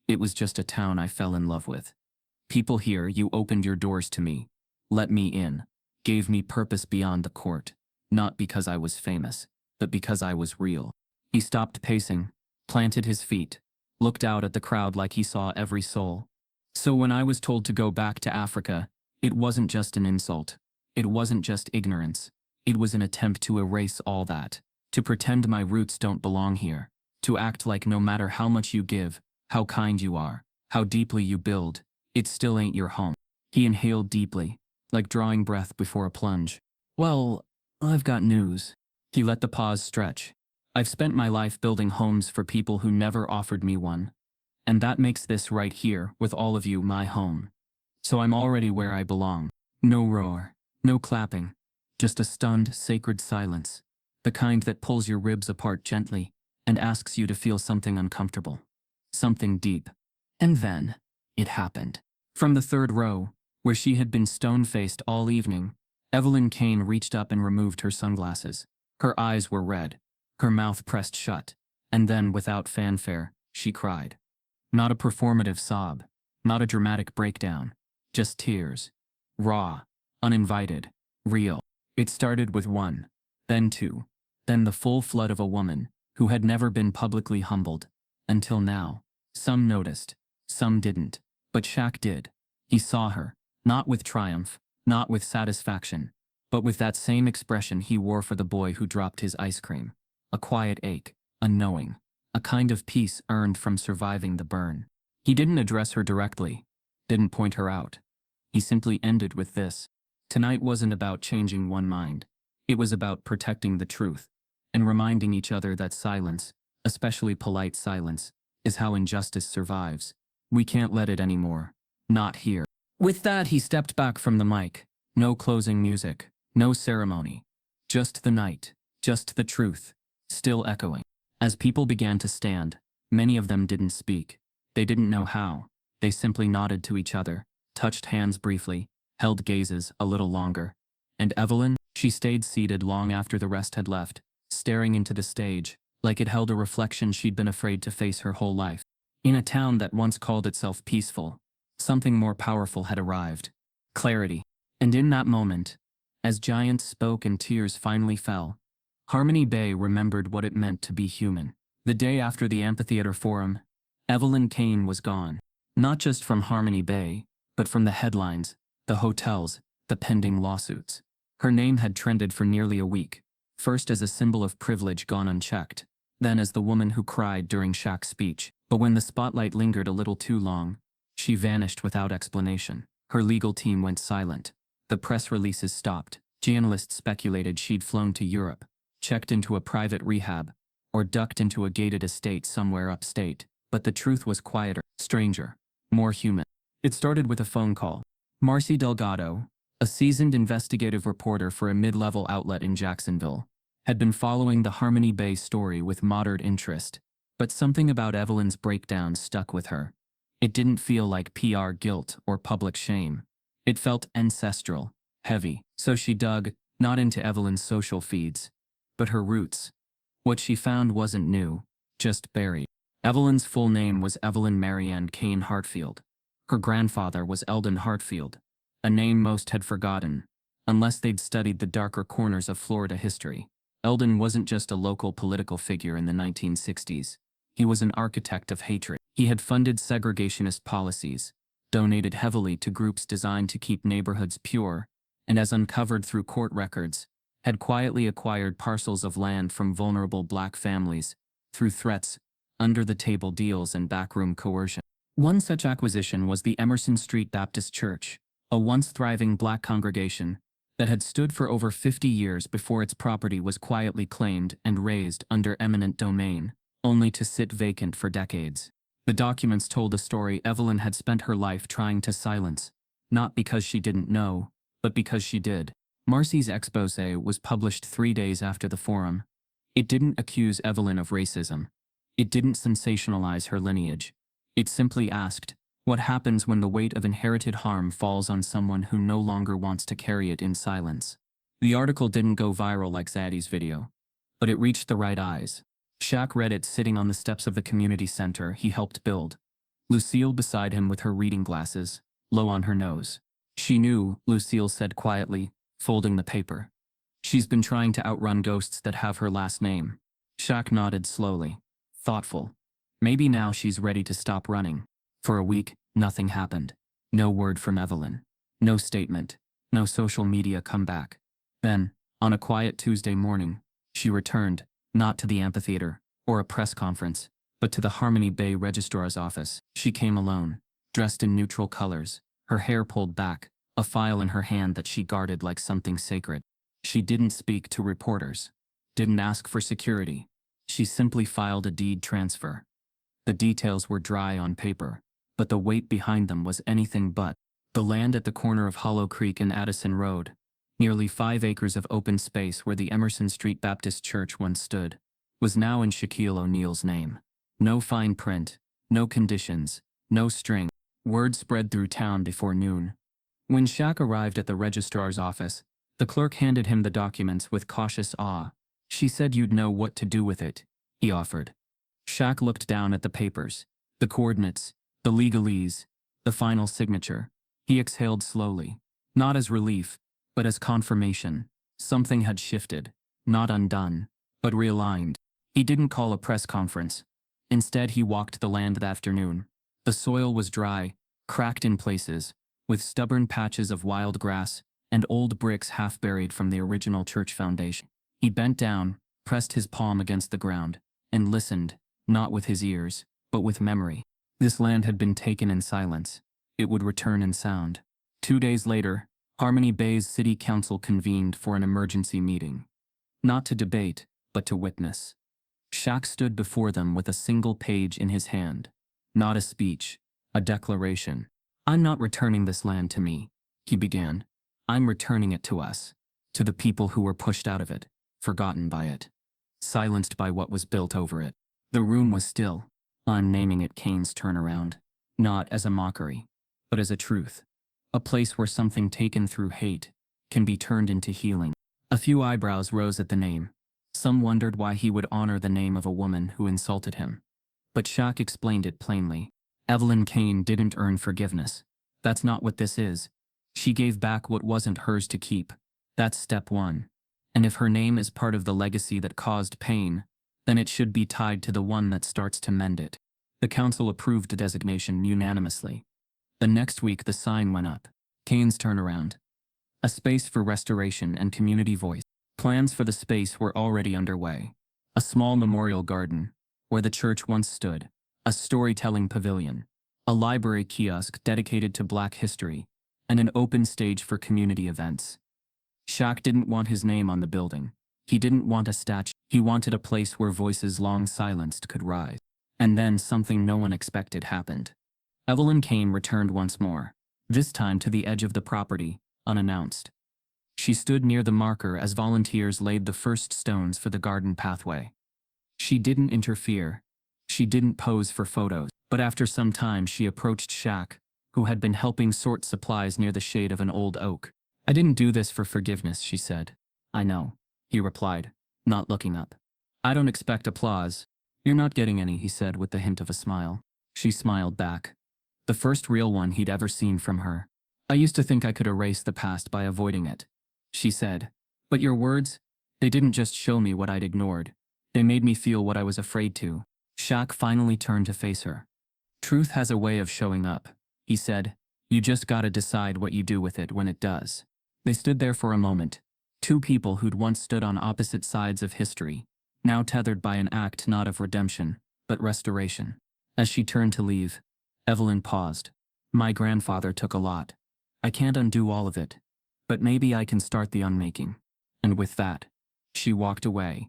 S1: It was just a town I fell in love with. People here, you opened your doors to me, let me in, gave me purpose beyond the court, not because I was famous, but because I was real. He stopped pacing, planted his feet, looked out at the crowd like he saw every soul. So when I was told to go back to Africa, it wasn't just an insult. It wasn't just ignorance. It was an attempt to erase all that, to pretend my roots don't belong here, to act like no matter how much you give, how kind you are, how deeply you build, it still ain't your home. He inhaled deeply, like drawing breath before a plunge. "Well, I've got news." He let the pause stretch. "I've spent my life building homes for people who never offered me one. And that makes this right here, with all of you, my home. So I'm already where I belong." No roar, no clapping, just a stunned, sacred silence, the kind that pulls your ribs apart gently and asks you to feel something uncomfortable, something deep. And then, it happened. From the third row, where she had been stone-faced all evening, Evelyn Kane reached up and removed her sunglasses. Her eyes were red, her mouth pressed shut, and then, without fanfare, she cried. Not a performative sob, not a dramatic breakdown, just tears. Raw, uninvited, real. It started with one, then two, then the full flood of a woman who had never been publicly humbled, until now. Some noticed, some didn't, but Shaq did. He saw her, not with triumph, not with satisfaction, but with that same expression he wore for the boy who dropped his ice cream. A quiet ache, a knowing, a kind of peace earned from surviving the burn. He didn't address her directly, didn't point her out. He simply ended with this. Tonight wasn't about changing one mind. It was about protecting the truth, and reminding each other that silence, especially polite silence, is how injustice survives. We can't let it anymore. Not here. With that, he stepped back from the mic. No closing music, no ceremony. Just the night, just the truth, still echoing. As people began to stand, many of them didn't speak. They didn't know how. They simply nodded to each other, touched hands briefly, held gazes a little longer. And Evelyn, she stayed seated long after the rest had left, staring into the stage, like it held a reflection she'd been afraid to face her whole life. In a town that once called itself peaceful, something more powerful had arrived. Clarity. And in that moment, as giants spoke and tears finally fell, Harmony Bay remembered what it meant to be human. The day after the amphitheater forum, Evelyn Kane was gone. Not just from Harmony Bay, but from the headlines, the hotels, the pending lawsuits. Her name had trended for nearly a week, first as a symbol of privilege gone unchecked, then as the woman who cried during Shaq's speech. But when the spotlight lingered a little too long, she vanished without explanation. Her legal team went silent. The press releases stopped. Journalists speculated she'd flown to Europe, checked into a private rehab, or ducked into a gated estate somewhere upstate. But the truth was quieter, stranger, more human. It started with a phone call. Marcy Delgado, a seasoned investigative reporter for a mid-level outlet in Jacksonville, had been following the Harmony Bay story with moderate interest. But something about Evelyn's breakdown stuck with her. It didn't feel like PR guilt or public shame. It felt ancestral, heavy. So she dug, not into Evelyn's social feeds, but her roots. What she found wasn't new, just buried. Evelyn's full name was Evelyn Marianne Kane Hartfield. Her grandfather was Eldon Hartfield, a name most had forgotten, unless they'd studied the darker corners of Florida history. Eldon wasn't just a local political figure in the 1960s. He was an architect of hatred. He had funded segregationist policies, donated heavily to groups designed to keep neighborhoods pure, and as uncovered through court records, had quietly acquired parcels of land from vulnerable black families through threats, under-the-table deals, and backroom coercion. One such acquisition was the Emerson Street Baptist Church, a once thriving black congregation that had stood for over 50 years before its property was quietly claimed and razed under eminent domain, only to sit vacant for decades. The documents told a story Evelyn had spent her life trying to silence, not because she didn't know, but because she did. Marcy's exposé was published 3 days after the forum. It didn't accuse Evelyn of racism. It didn't sensationalize her lineage. It simply asked, what happens when the weight of inherited harm falls on someone who no longer wants to carry it in silence? The article didn't go viral like Zaddy's video, but it reached the right eyes. Shaq read it sitting on the steps of the community center he helped build. Lucille beside him with her reading glasses, low on her nose. She knew, Lucille said quietly, folding the paper. She's been trying to outrun ghosts that have her last name. Shaq nodded slowly, thoughtful. Maybe now she's ready to stop running. For a week, nothing happened. No word from Evelyn. No statement. No social media comeback. Then, on a quiet Tuesday morning, she returned, not to the amphitheater, or a press conference, but to the Harmony Bay registrar's office. She came alone, dressed in neutral colors, her hair pulled back, a file in her hand that she guarded like something sacred. She didn't speak to reporters, didn't ask for security. She simply filed a deed transfer. The details were dry on paper, but the weight behind them was anything but. The land at the corner of Hollow Creek and Addison Road, nearly 5 acres of open space where the Emerson Street Baptist Church once stood, was now in Shaquille O'Neal's name. No fine print, no conditions, no string. Word spread through town before noon. When Shaq arrived at the registrar's office, the clerk handed him the documents with cautious awe. "She said you'd know what to do with it," he offered. Shaq looked down at the papers, the coordinates, the legalese, the final signature. He exhaled slowly, not as relief, but as confirmation. Something had shifted, not undone, but realigned. He didn't call a press conference. Instead, he walked the land that afternoon. The soil was dry, cracked in places, with stubborn patches of wild grass and old bricks half buried from the original church foundation. He bent down, pressed his palm against the ground, and listened, not with his ears, but with memory. This land had been taken in silence. It would return in sound. 2 days later, Harmony Bay's city council convened for an emergency meeting. Not to debate, but to witness. Shaq stood before them with a single page in his hand. Not a speech, a declaration. "I'm not returning this land to me," he began. "I'm returning it to us, to the people who were pushed out of it, forgotten by it, silenced by what was built over it." The room was still. I'm naming it Kane's turnaround, not as a mockery, but as a truth. A place where something taken through hate can be turned into healing. A few eyebrows rose at the name. Some wondered why he would honor the name of a woman who insulted him. But Shaq explained it plainly. Evelyn Kane didn't earn forgiveness. That's not what this is. She gave back what wasn't hers to keep. That's step one. And if her name is part of the legacy that caused pain, then it should be tied to the one that starts to mend it. The council approved the designation unanimously. The next week the sign went up. Kane's turnaround. A space for restoration and community voice. Plans for the space were already underway. A small memorial garden, where the church once stood. A storytelling pavilion. A library kiosk dedicated to Black history. And an open stage for community events. Shaq didn't want his name on the building. He didn't want a statue. He wanted a place where voices long silenced could rise. And then something no one expected happened. Evelyn Kane returned once more, this time to the edge of the property, unannounced. She stood near the marker as volunteers laid the first stones for the garden pathway. She didn't interfere. She didn't pose for photos. But after some time she approached Shaq, who had been helping sort supplies near the shade of an old oak. "I didn't do this for forgiveness," she said. "I know," he replied, not looking up. "I don't expect applause." "You're not getting any," he said with the hint of a smile. She smiled back. The first real one he'd ever seen from her. "I used to think I could erase the past by avoiding it," she said. "But your words, they didn't just show me what I'd ignored. They made me feel what I was afraid to." Shaq finally turned to face her. "Truth has a way of showing up," he said. "You just gotta decide what you do with it when it does." They stood there for a moment. Two people who'd once stood on opposite sides of history, now tethered by an act not of redemption, but restoration. As she turned to leave, Evelyn paused. "My grandfather took a lot. I can't undo all of it, but maybe I can start the unmaking." And with that, she walked away.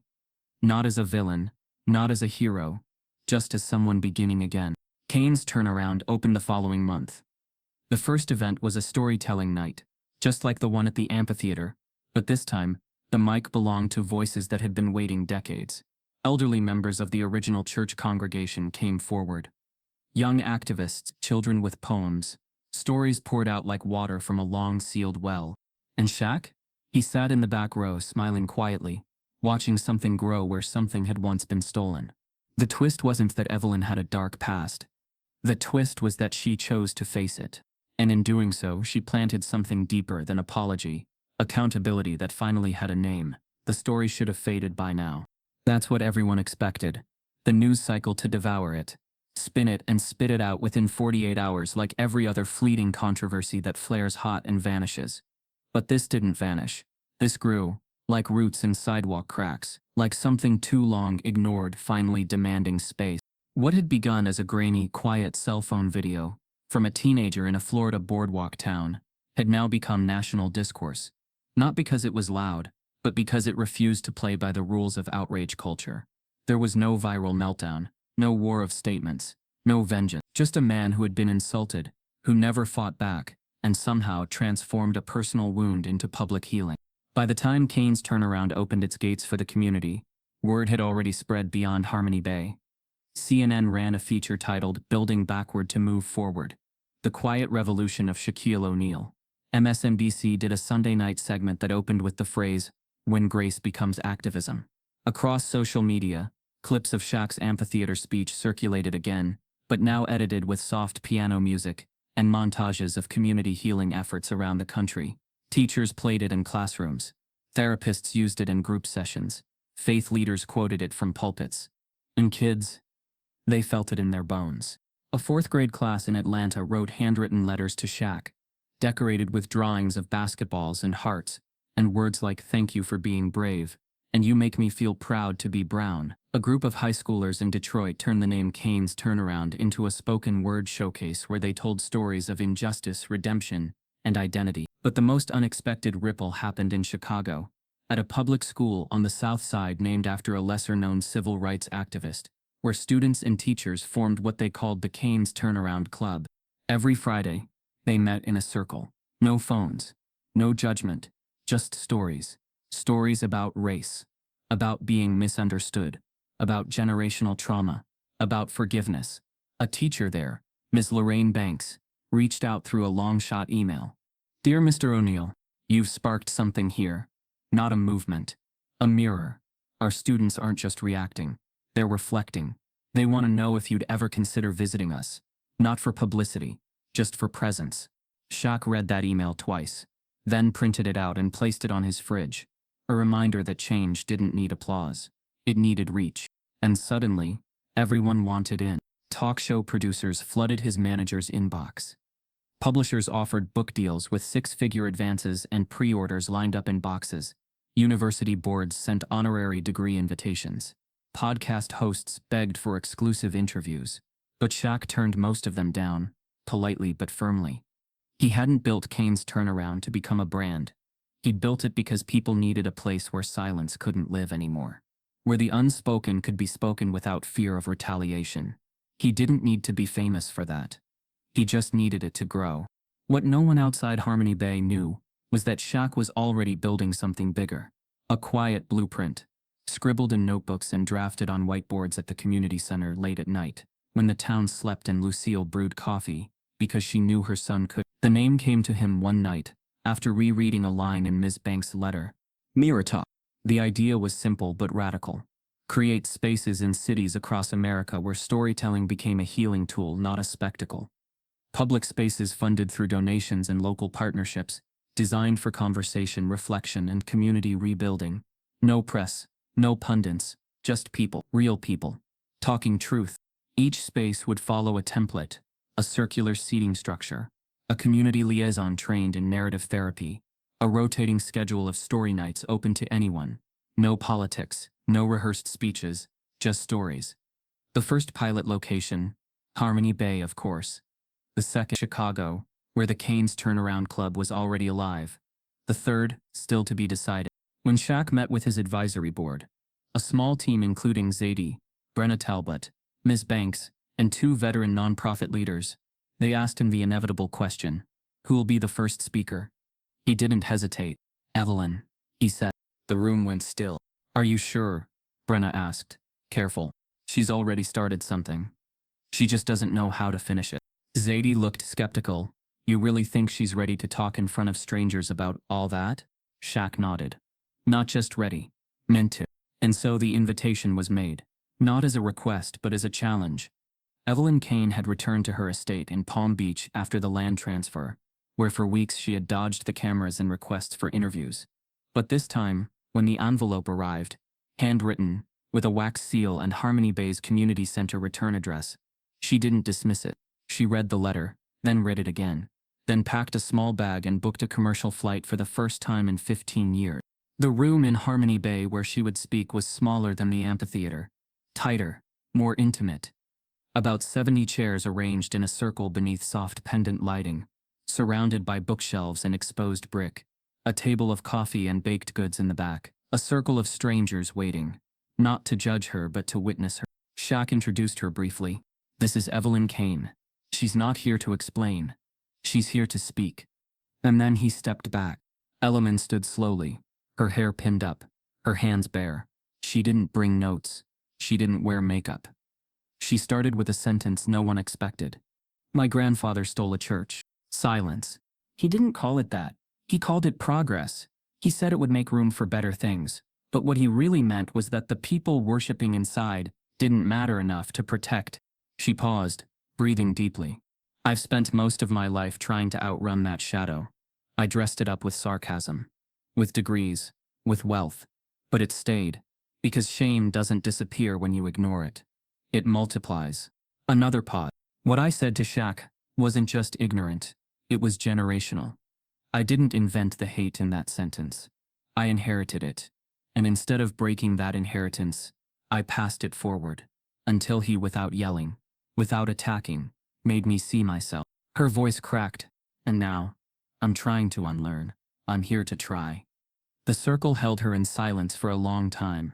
S1: Not as a villain, not as a hero, just as someone beginning again. Kane's turnaround opened the following month. The first event was a storytelling night, just like the one at the amphitheater, but this time, the mic belonged to voices that had been waiting decades. Elderly members of the original church congregation came forward. Young activists, children with poems, stories poured out like water from a long sealed well. And Shaq? He sat in the back row smiling quietly, watching something grow where something had once been stolen. The twist wasn't that Evelyn had a dark past. The twist was that she chose to face it. And in doing so, she planted something deeper than apology, accountability that finally had a name. The story should have faded by now. That's what everyone expected. The news cycle to devour it, spin it and spit it out within 48 hours like every other fleeting controversy that flares hot and vanishes. But this didn't vanish. This grew, like roots in sidewalk cracks, like something too long ignored finally demanding space. What had begun as a grainy, quiet cell phone video from a teenager in a Florida boardwalk town had now become national discourse. Not because it was loud, but because it refused to play by the rules of outrage culture. There was no viral meltdown, no war of statements, no vengeance. Just a man who had been insulted, who never fought back, and somehow transformed a personal wound into public healing. By the time Kane's turnaround opened its gates for the community, word had already spread beyond Harmony Bay. CNN ran a feature titled "Building Backward to Move Forward: The Quiet Revolution of Shaquille O'Neal." MSNBC did a Sunday night segment that opened with the phrase, "When grace becomes activism." Across social media, clips of Shaq's amphitheater speech circulated again, but now edited with soft piano music and montages of community healing efforts around the country. Teachers played it in classrooms. Therapists used it in group sessions. Faith leaders quoted it from pulpits. And kids, they felt it in their bones. A fourth-grade class in Atlanta wrote handwritten letters to Shaq, decorated with drawings of basketballs and hearts, and words like "Thank you for being brave," and "You make me feel proud to be brown." A group of high schoolers in Detroit turned the name Kane's turnaround into a spoken word showcase where they told stories of injustice, redemption, and identity. But the most unexpected ripple happened in Chicago, at a public school on the South Side named after a lesser-known civil rights activist, where students and teachers formed what they called the Kane's Turnaround Club. Every Friday, they met in a circle. No phones, no judgment, just stories. Stories about race, about being misunderstood, about generational trauma, about forgiveness. A teacher there, Ms. Lorraine Banks, reached out through a long-shot email. "Dear Mr. O'Neill, you've sparked something here. Not a movement. A mirror. Our students aren't just reacting. They're reflecting. They want to know if you'd ever consider visiting us. Not for publicity, just for presence." Shaq read that email twice, then printed it out and placed it on his fridge. A reminder that change didn't need applause. It needed reach. And suddenly, everyone wanted in. Talk show producers flooded his manager's inbox. Publishers offered book deals with six-figure advances and pre-orders lined up in boxes. University boards sent honorary degree invitations. Podcast hosts begged for exclusive interviews. But Shaq turned most of them down, politely but firmly. He hadn't built Kane's Turnaround to become a brand. He'd built it because people needed a place where silence couldn't live anymore, where the unspoken could be spoken without fear of retaliation. He didn't need to be famous for that. He just needed it to grow. What no one outside Harmony Bay knew was that Shaq was already building something bigger. A quiet blueprint, scribbled in notebooks and drafted on whiteboards at the community center late at night, when the town slept and Lucille brewed coffee, because she knew her son could. The name came to him one night, after rereading a line in Ms. Banks' letter. Mirror talk. The idea was simple but radical. Create spaces in cities across America where storytelling became a healing tool, not a spectacle. Public spaces funded through donations and local partnerships, designed for conversation, reflection, and community rebuilding. No press, no pundits, just people, real people, talking truth. Each space would follow a template, a circular seating structure, a community liaison trained in narrative therapy, a rotating schedule of story nights open to anyone. No politics, no rehearsed speeches, just stories. The first pilot location, Harmony Bay, of course. The second, Chicago, where the Kane's Turnaround Club was already alive. The third, still to be decided. When Shaq met with his advisory board, a small team including Zadie, Brenna Talbot, Ms. Banks, and two veteran nonprofit leaders, they asked him the inevitable question: who'll be the first speaker? He didn't hesitate. "Evelyn," he said. The room went still. "Are you sure?" Brenna asked, careful. "She's already started something. She just doesn't know how to finish it." Zadie looked skeptical. "You really think she's ready to talk in front of strangers about all that?" Shaq nodded. "Not just ready, meant to." And so the invitation was made, not as a request but as a challenge. Evelyn Kane had returned to her estate in Palm Beach after the land transfer, where for weeks she had dodged the cameras and requests for interviews. But this time, when the envelope arrived, handwritten, with a wax seal and Harmony Bay's community center return address, she didn't dismiss it. She read the letter, then read it again, then packed a small bag and booked a commercial flight for the first time in 15 years. The room in Harmony Bay where she would speak was smaller than the amphitheater, tighter, more intimate. About 70 chairs arranged in a circle beneath soft pendant lighting, surrounded by bookshelves and exposed brick, a table of coffee and baked goods in the back, a circle of strangers waiting, not to judge her but to witness her. Shaq introduced her briefly. "This is Evelyn Kane. She's not here to explain. She's here to speak." And then he stepped back. Evelyn stood slowly, her hair pinned up, her hands bare. She didn't bring notes. She didn't wear makeup. She started with a sentence no one expected. "My grandfather stole a church." Silence. He didn't call it that. He called it progress. He said it would make room for better things. But what he really meant was that the people worshipping inside didn't matter enough to protect. She paused, breathing deeply. I've spent most of my life trying to outrun that shadow. I dressed it up with sarcasm, with degrees, with wealth. But it stayed, because shame doesn't disappear when you ignore it. It multiplies. Another pause. What I said to Shaq wasn't just ignorant, it was generational. I didn't invent the hate in that sentence. I inherited it. And instead of breaking that inheritance, I passed it forward, until he, without yelling, without attacking, made me see myself. Her voice cracked, and now, I'm trying to unlearn. I'm here to try. The circle held her in silence for a long time,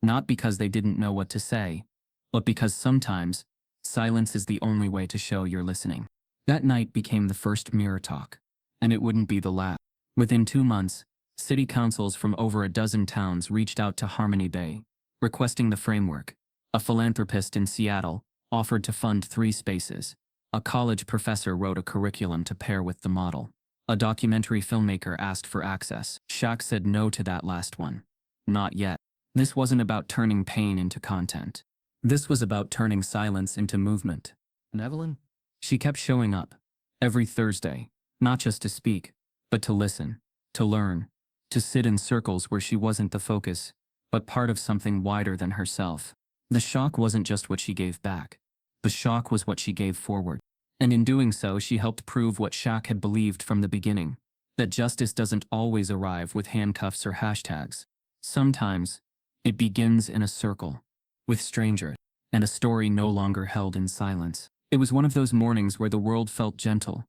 S1: not because they didn't know what to say, but because sometimes, silence is the only way to show you're listening. That night became the first mirror talk, and it wouldn't be the last. Within 2 months, city councils from over a dozen towns reached out to Harmony Bay, requesting the framework. A philanthropist in Seattle offered to fund 3 spaces. A college professor wrote a curriculum to pair with the model. A documentary filmmaker asked for access. Shaq said no to that last one. Not yet. This wasn't about turning pain into content. This was about turning silence into movement. And Evelyn? She kept showing up. Every Thursday. Not just to speak, but to listen, to learn, to sit in circles where she wasn't the focus, but part of something wider than herself. The shock wasn't just what she gave back. The shock was what she gave forward. And in doing so, she helped prove what Shaq had believed from the beginning, that justice doesn't always arrive with handcuffs or hashtags. Sometimes, it begins in a circle, with strangers, and a story no longer held in silence. It was one of those mornings where the world felt gentle.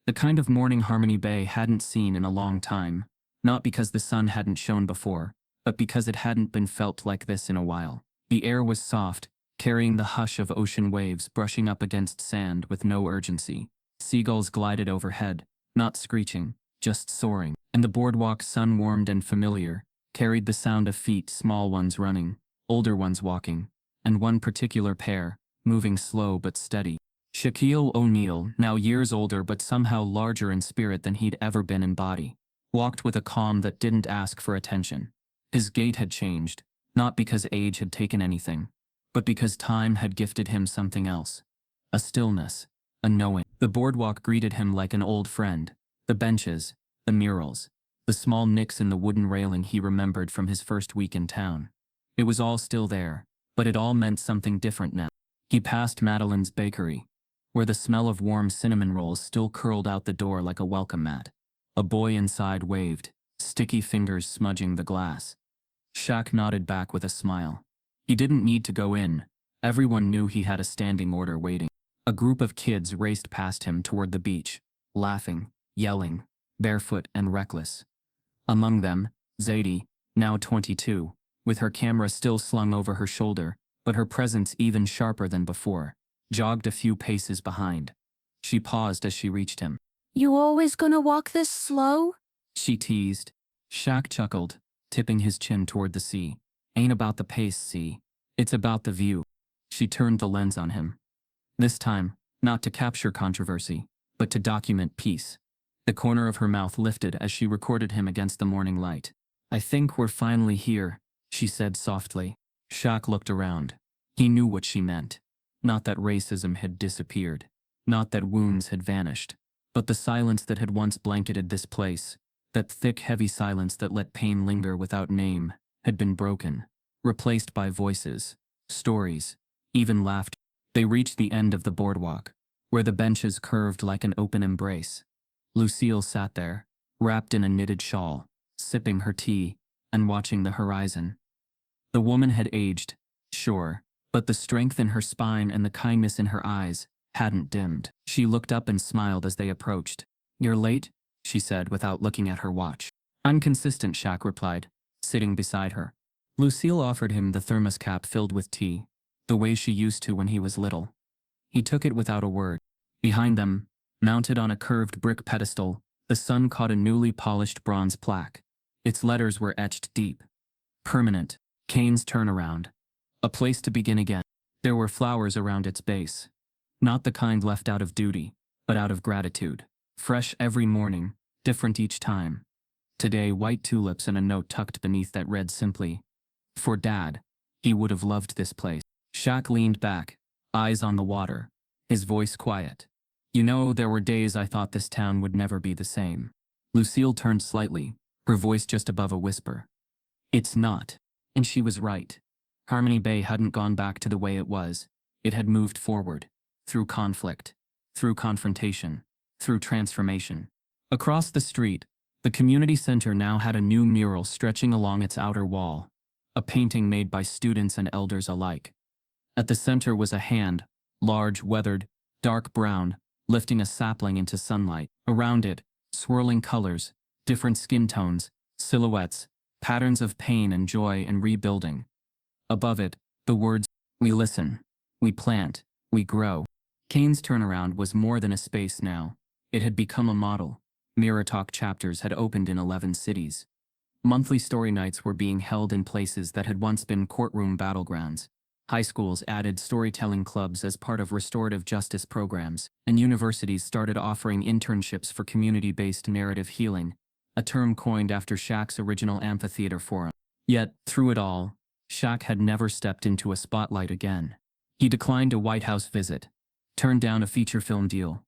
S1: The kind of morning Harmony Bay hadn't seen in a long time, not because the sun hadn't shone before, but because it hadn't been felt like this in a while. The air was soft, carrying the hush of ocean waves brushing up against sand with no urgency. Seagulls glided overhead, not screeching, just soaring, and the boardwalk, sun-warmed and familiar, carried the sound of feet, small ones running, older ones walking, and one particular pair, moving slow but steady. Shaquille O'Neal, now years older but somehow larger in spirit than he'd ever been in body, walked with a calm that didn't ask for attention. His gait had changed, not because age had taken anything, but because time had gifted him something else. A stillness, a knowing. The boardwalk greeted him like an old friend. The benches, the murals, the small nicks in the wooden railing he remembered from his first week in town. It was all still there, but it all meant something different now. He passed Madeline's bakery, where the smell of warm cinnamon rolls still curled out the door like a welcome mat. A boy inside waved, sticky fingers smudging the glass. Shaq nodded back with a smile. He didn't need to go in. Everyone knew he had a standing order waiting. A group of kids raced past him toward the beach, laughing, yelling, barefoot and reckless. Among them, Zadie, now 22, with her camera still slung over her shoulder, but her presence even sharper than before, jogged a few paces behind. She paused as she reached him.
S2: "You always gonna walk this slow?"
S1: She teased. Shaq chuckled, tipping his chin toward the sea. Ain't about the pace, see. It's about the view. She turned the lens on him. This time, not to capture controversy, but to document peace. The corner of her mouth lifted as she recorded him against the morning light. I think we're finally here, she said softly. Shaq looked around. He knew what she meant. Not that racism had disappeared. Not that wounds had vanished. But the silence that had once blanketed this place, that thick, heavy silence that let pain linger without name, had been broken, replaced by voices, stories, even laughter. They reached the end of the boardwalk, where the benches curved like an open embrace. Lucille sat there, wrapped in a knitted shawl, sipping her tea, and watching the horizon. The woman had aged, sure, but the strength in her spine and the kindness in her eyes hadn't dimmed. She looked up and smiled as they approached. You're late, she said without looking at her watch. I'm consistent, Shaq replied, sitting beside her. Lucille offered him the thermos cap filled with tea, the way she used to when he was little. He took it without a word. Behind them, mounted on a curved brick pedestal, the sun caught a newly polished bronze plaque. Its letters were etched deep. Permanent, Kane's turnaround. A place to begin again. There were flowers around its base. Not the kind left out of duty, but out of gratitude. Fresh every morning, different each time. Today, white tulips and a note tucked beneath that read simply, "For Dad." He would have loved this place. Shaq leaned back, eyes on the water, his voice quiet. "You know, there were days I thought this town would never be the same." Lucille turned slightly, her voice just above a whisper. "It's not." And she was right. Harmony Bay hadn't gone back to the way it was. It had moved forward, through conflict, through confrontation, through transformation. Across the street, the community center now had a new mural stretching along its outer wall, a painting made by students and elders alike. At the center was a hand, large, weathered, dark brown, lifting a sapling into sunlight. Around it, swirling colors, different skin tones, silhouettes, patterns of pain and joy and rebuilding. Above it, the words, "We listen, we plant, we grow." Kane's turnaround was more than a space now. It had become a model. Mirror Talk chapters had opened in 11 cities. Monthly story nights were being held in places that had once been courtroom battlegrounds. High schools added storytelling clubs as part of restorative justice programs, and universities started offering internships for community-based narrative healing, a term coined after Shaq's original amphitheater forum. Yet, through it all, Shaq had never stepped into a spotlight again. He declined a White House visit, turned down a feature film deal.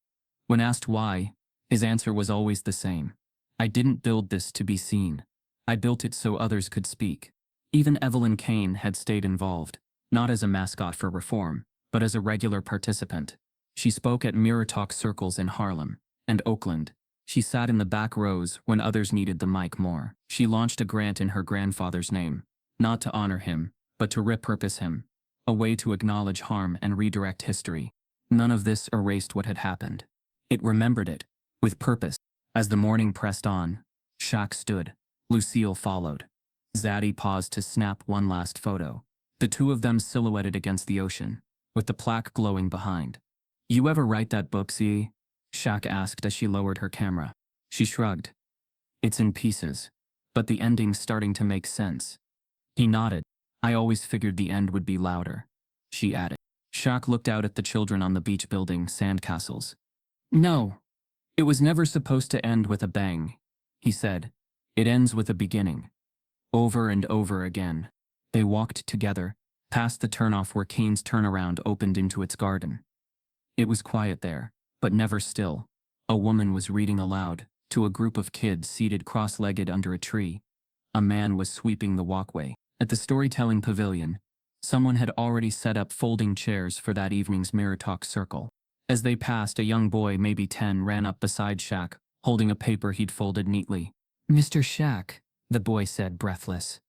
S1: When asked why, his answer was always the same. "I didn't build this to be seen. I built it so others could speak." Even Evelyn Kane had stayed involved, not as a mascot for reform, but as a regular participant. She spoke at Mirror Talk circles in Harlem and Oakland. She sat in the back rows when others needed the mic more. She launched a grant in her grandfather's name, not to honor him, but to repurpose him, a way to acknowledge harm and redirect history. None of this erased what had happened. It remembered it, with purpose. As the morning pressed on, Shaq stood. Lucille followed. Zadie paused to snap one last photo, the two of them silhouetted against the ocean, with the plaque glowing behind. "You ever write that book, Z?" Shaq asked as she lowered her camera. She shrugged. "It's in pieces, but the ending's starting to make sense." He nodded. "I always figured the end would be louder," she added. Shaq looked out at the children on the beach building sandcastles. "No, it was never supposed to end with a bang," he said. "It ends with a beginning." Over and over again, they walked together, past the turnoff where Kane's turnaround opened into its garden. It was quiet there, but never still. A woman was reading aloud to a group of kids seated cross-legged under a tree. A man was sweeping the walkway. At the storytelling pavilion, someone had already set up folding chairs for that evening's Mirror Talk circle. As they passed, a young boy, maybe 10, ran up beside Shaq, holding a paper he'd folded neatly. "Mr. Shaq," the boy said, breathless.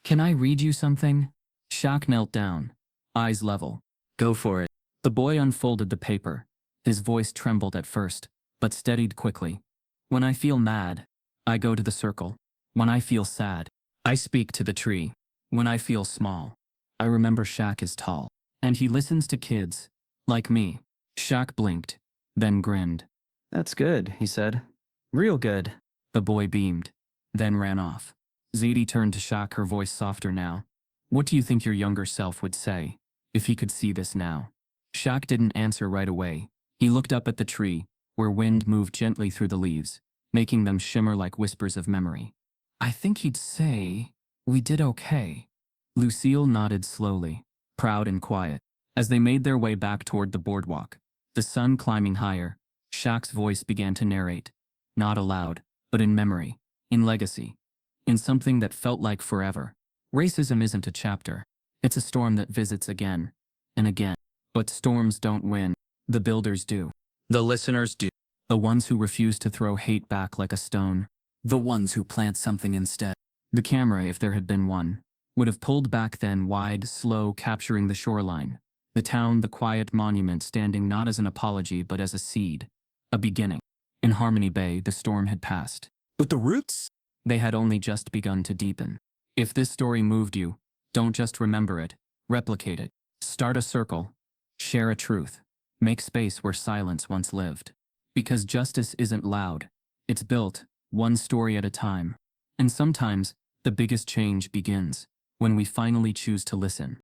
S1: "Can I read you something?" Shaq knelt down, eyes level. "Go for it." The boy unfolded the paper. His voice trembled at first, but steadied quickly. "When I feel mad, I go to the circle. When I feel sad, I speak to the tree. When I feel small, I remember Shaq is tall, and he listens to kids, like me." Shaq blinked, then grinned. "That's good," he said. "Real good." The boy beamed, then ran off. Zadie turned to Shaq, her voice softer now. "What do you think your younger self would say, if he could see this now?" Shaq didn't answer right away. He looked up at the tree, where wind moved gently through the leaves, making them shimmer like whispers of memory. "I think he'd say, we did okay." Lucille nodded slowly, proud and quiet. As they made their way back toward the boardwalk, the sun climbing higher, Shaq's voice began to narrate, not aloud, but in memory, in legacy, in something that felt like forever. Racism isn't a chapter. It's a storm that visits again and again. But storms don't win. The builders do. The listeners do. The ones who refuse to throw hate back like a stone. The ones who plant something instead. The camera, if there had been one, would have pulled back then, wide, slow, capturing the shoreline. The town, the quiet monument standing not as an apology but as a seed, a beginning. In Harmony Bay, the storm had passed. But the roots? They had only just begun to deepen. If this story moved you, don't just remember it, replicate it. Start a circle. Share a truth. Make space where silence once lived. Because justice isn't loud. It's built, one story at a time. And sometimes, the biggest change begins when we finally choose to listen.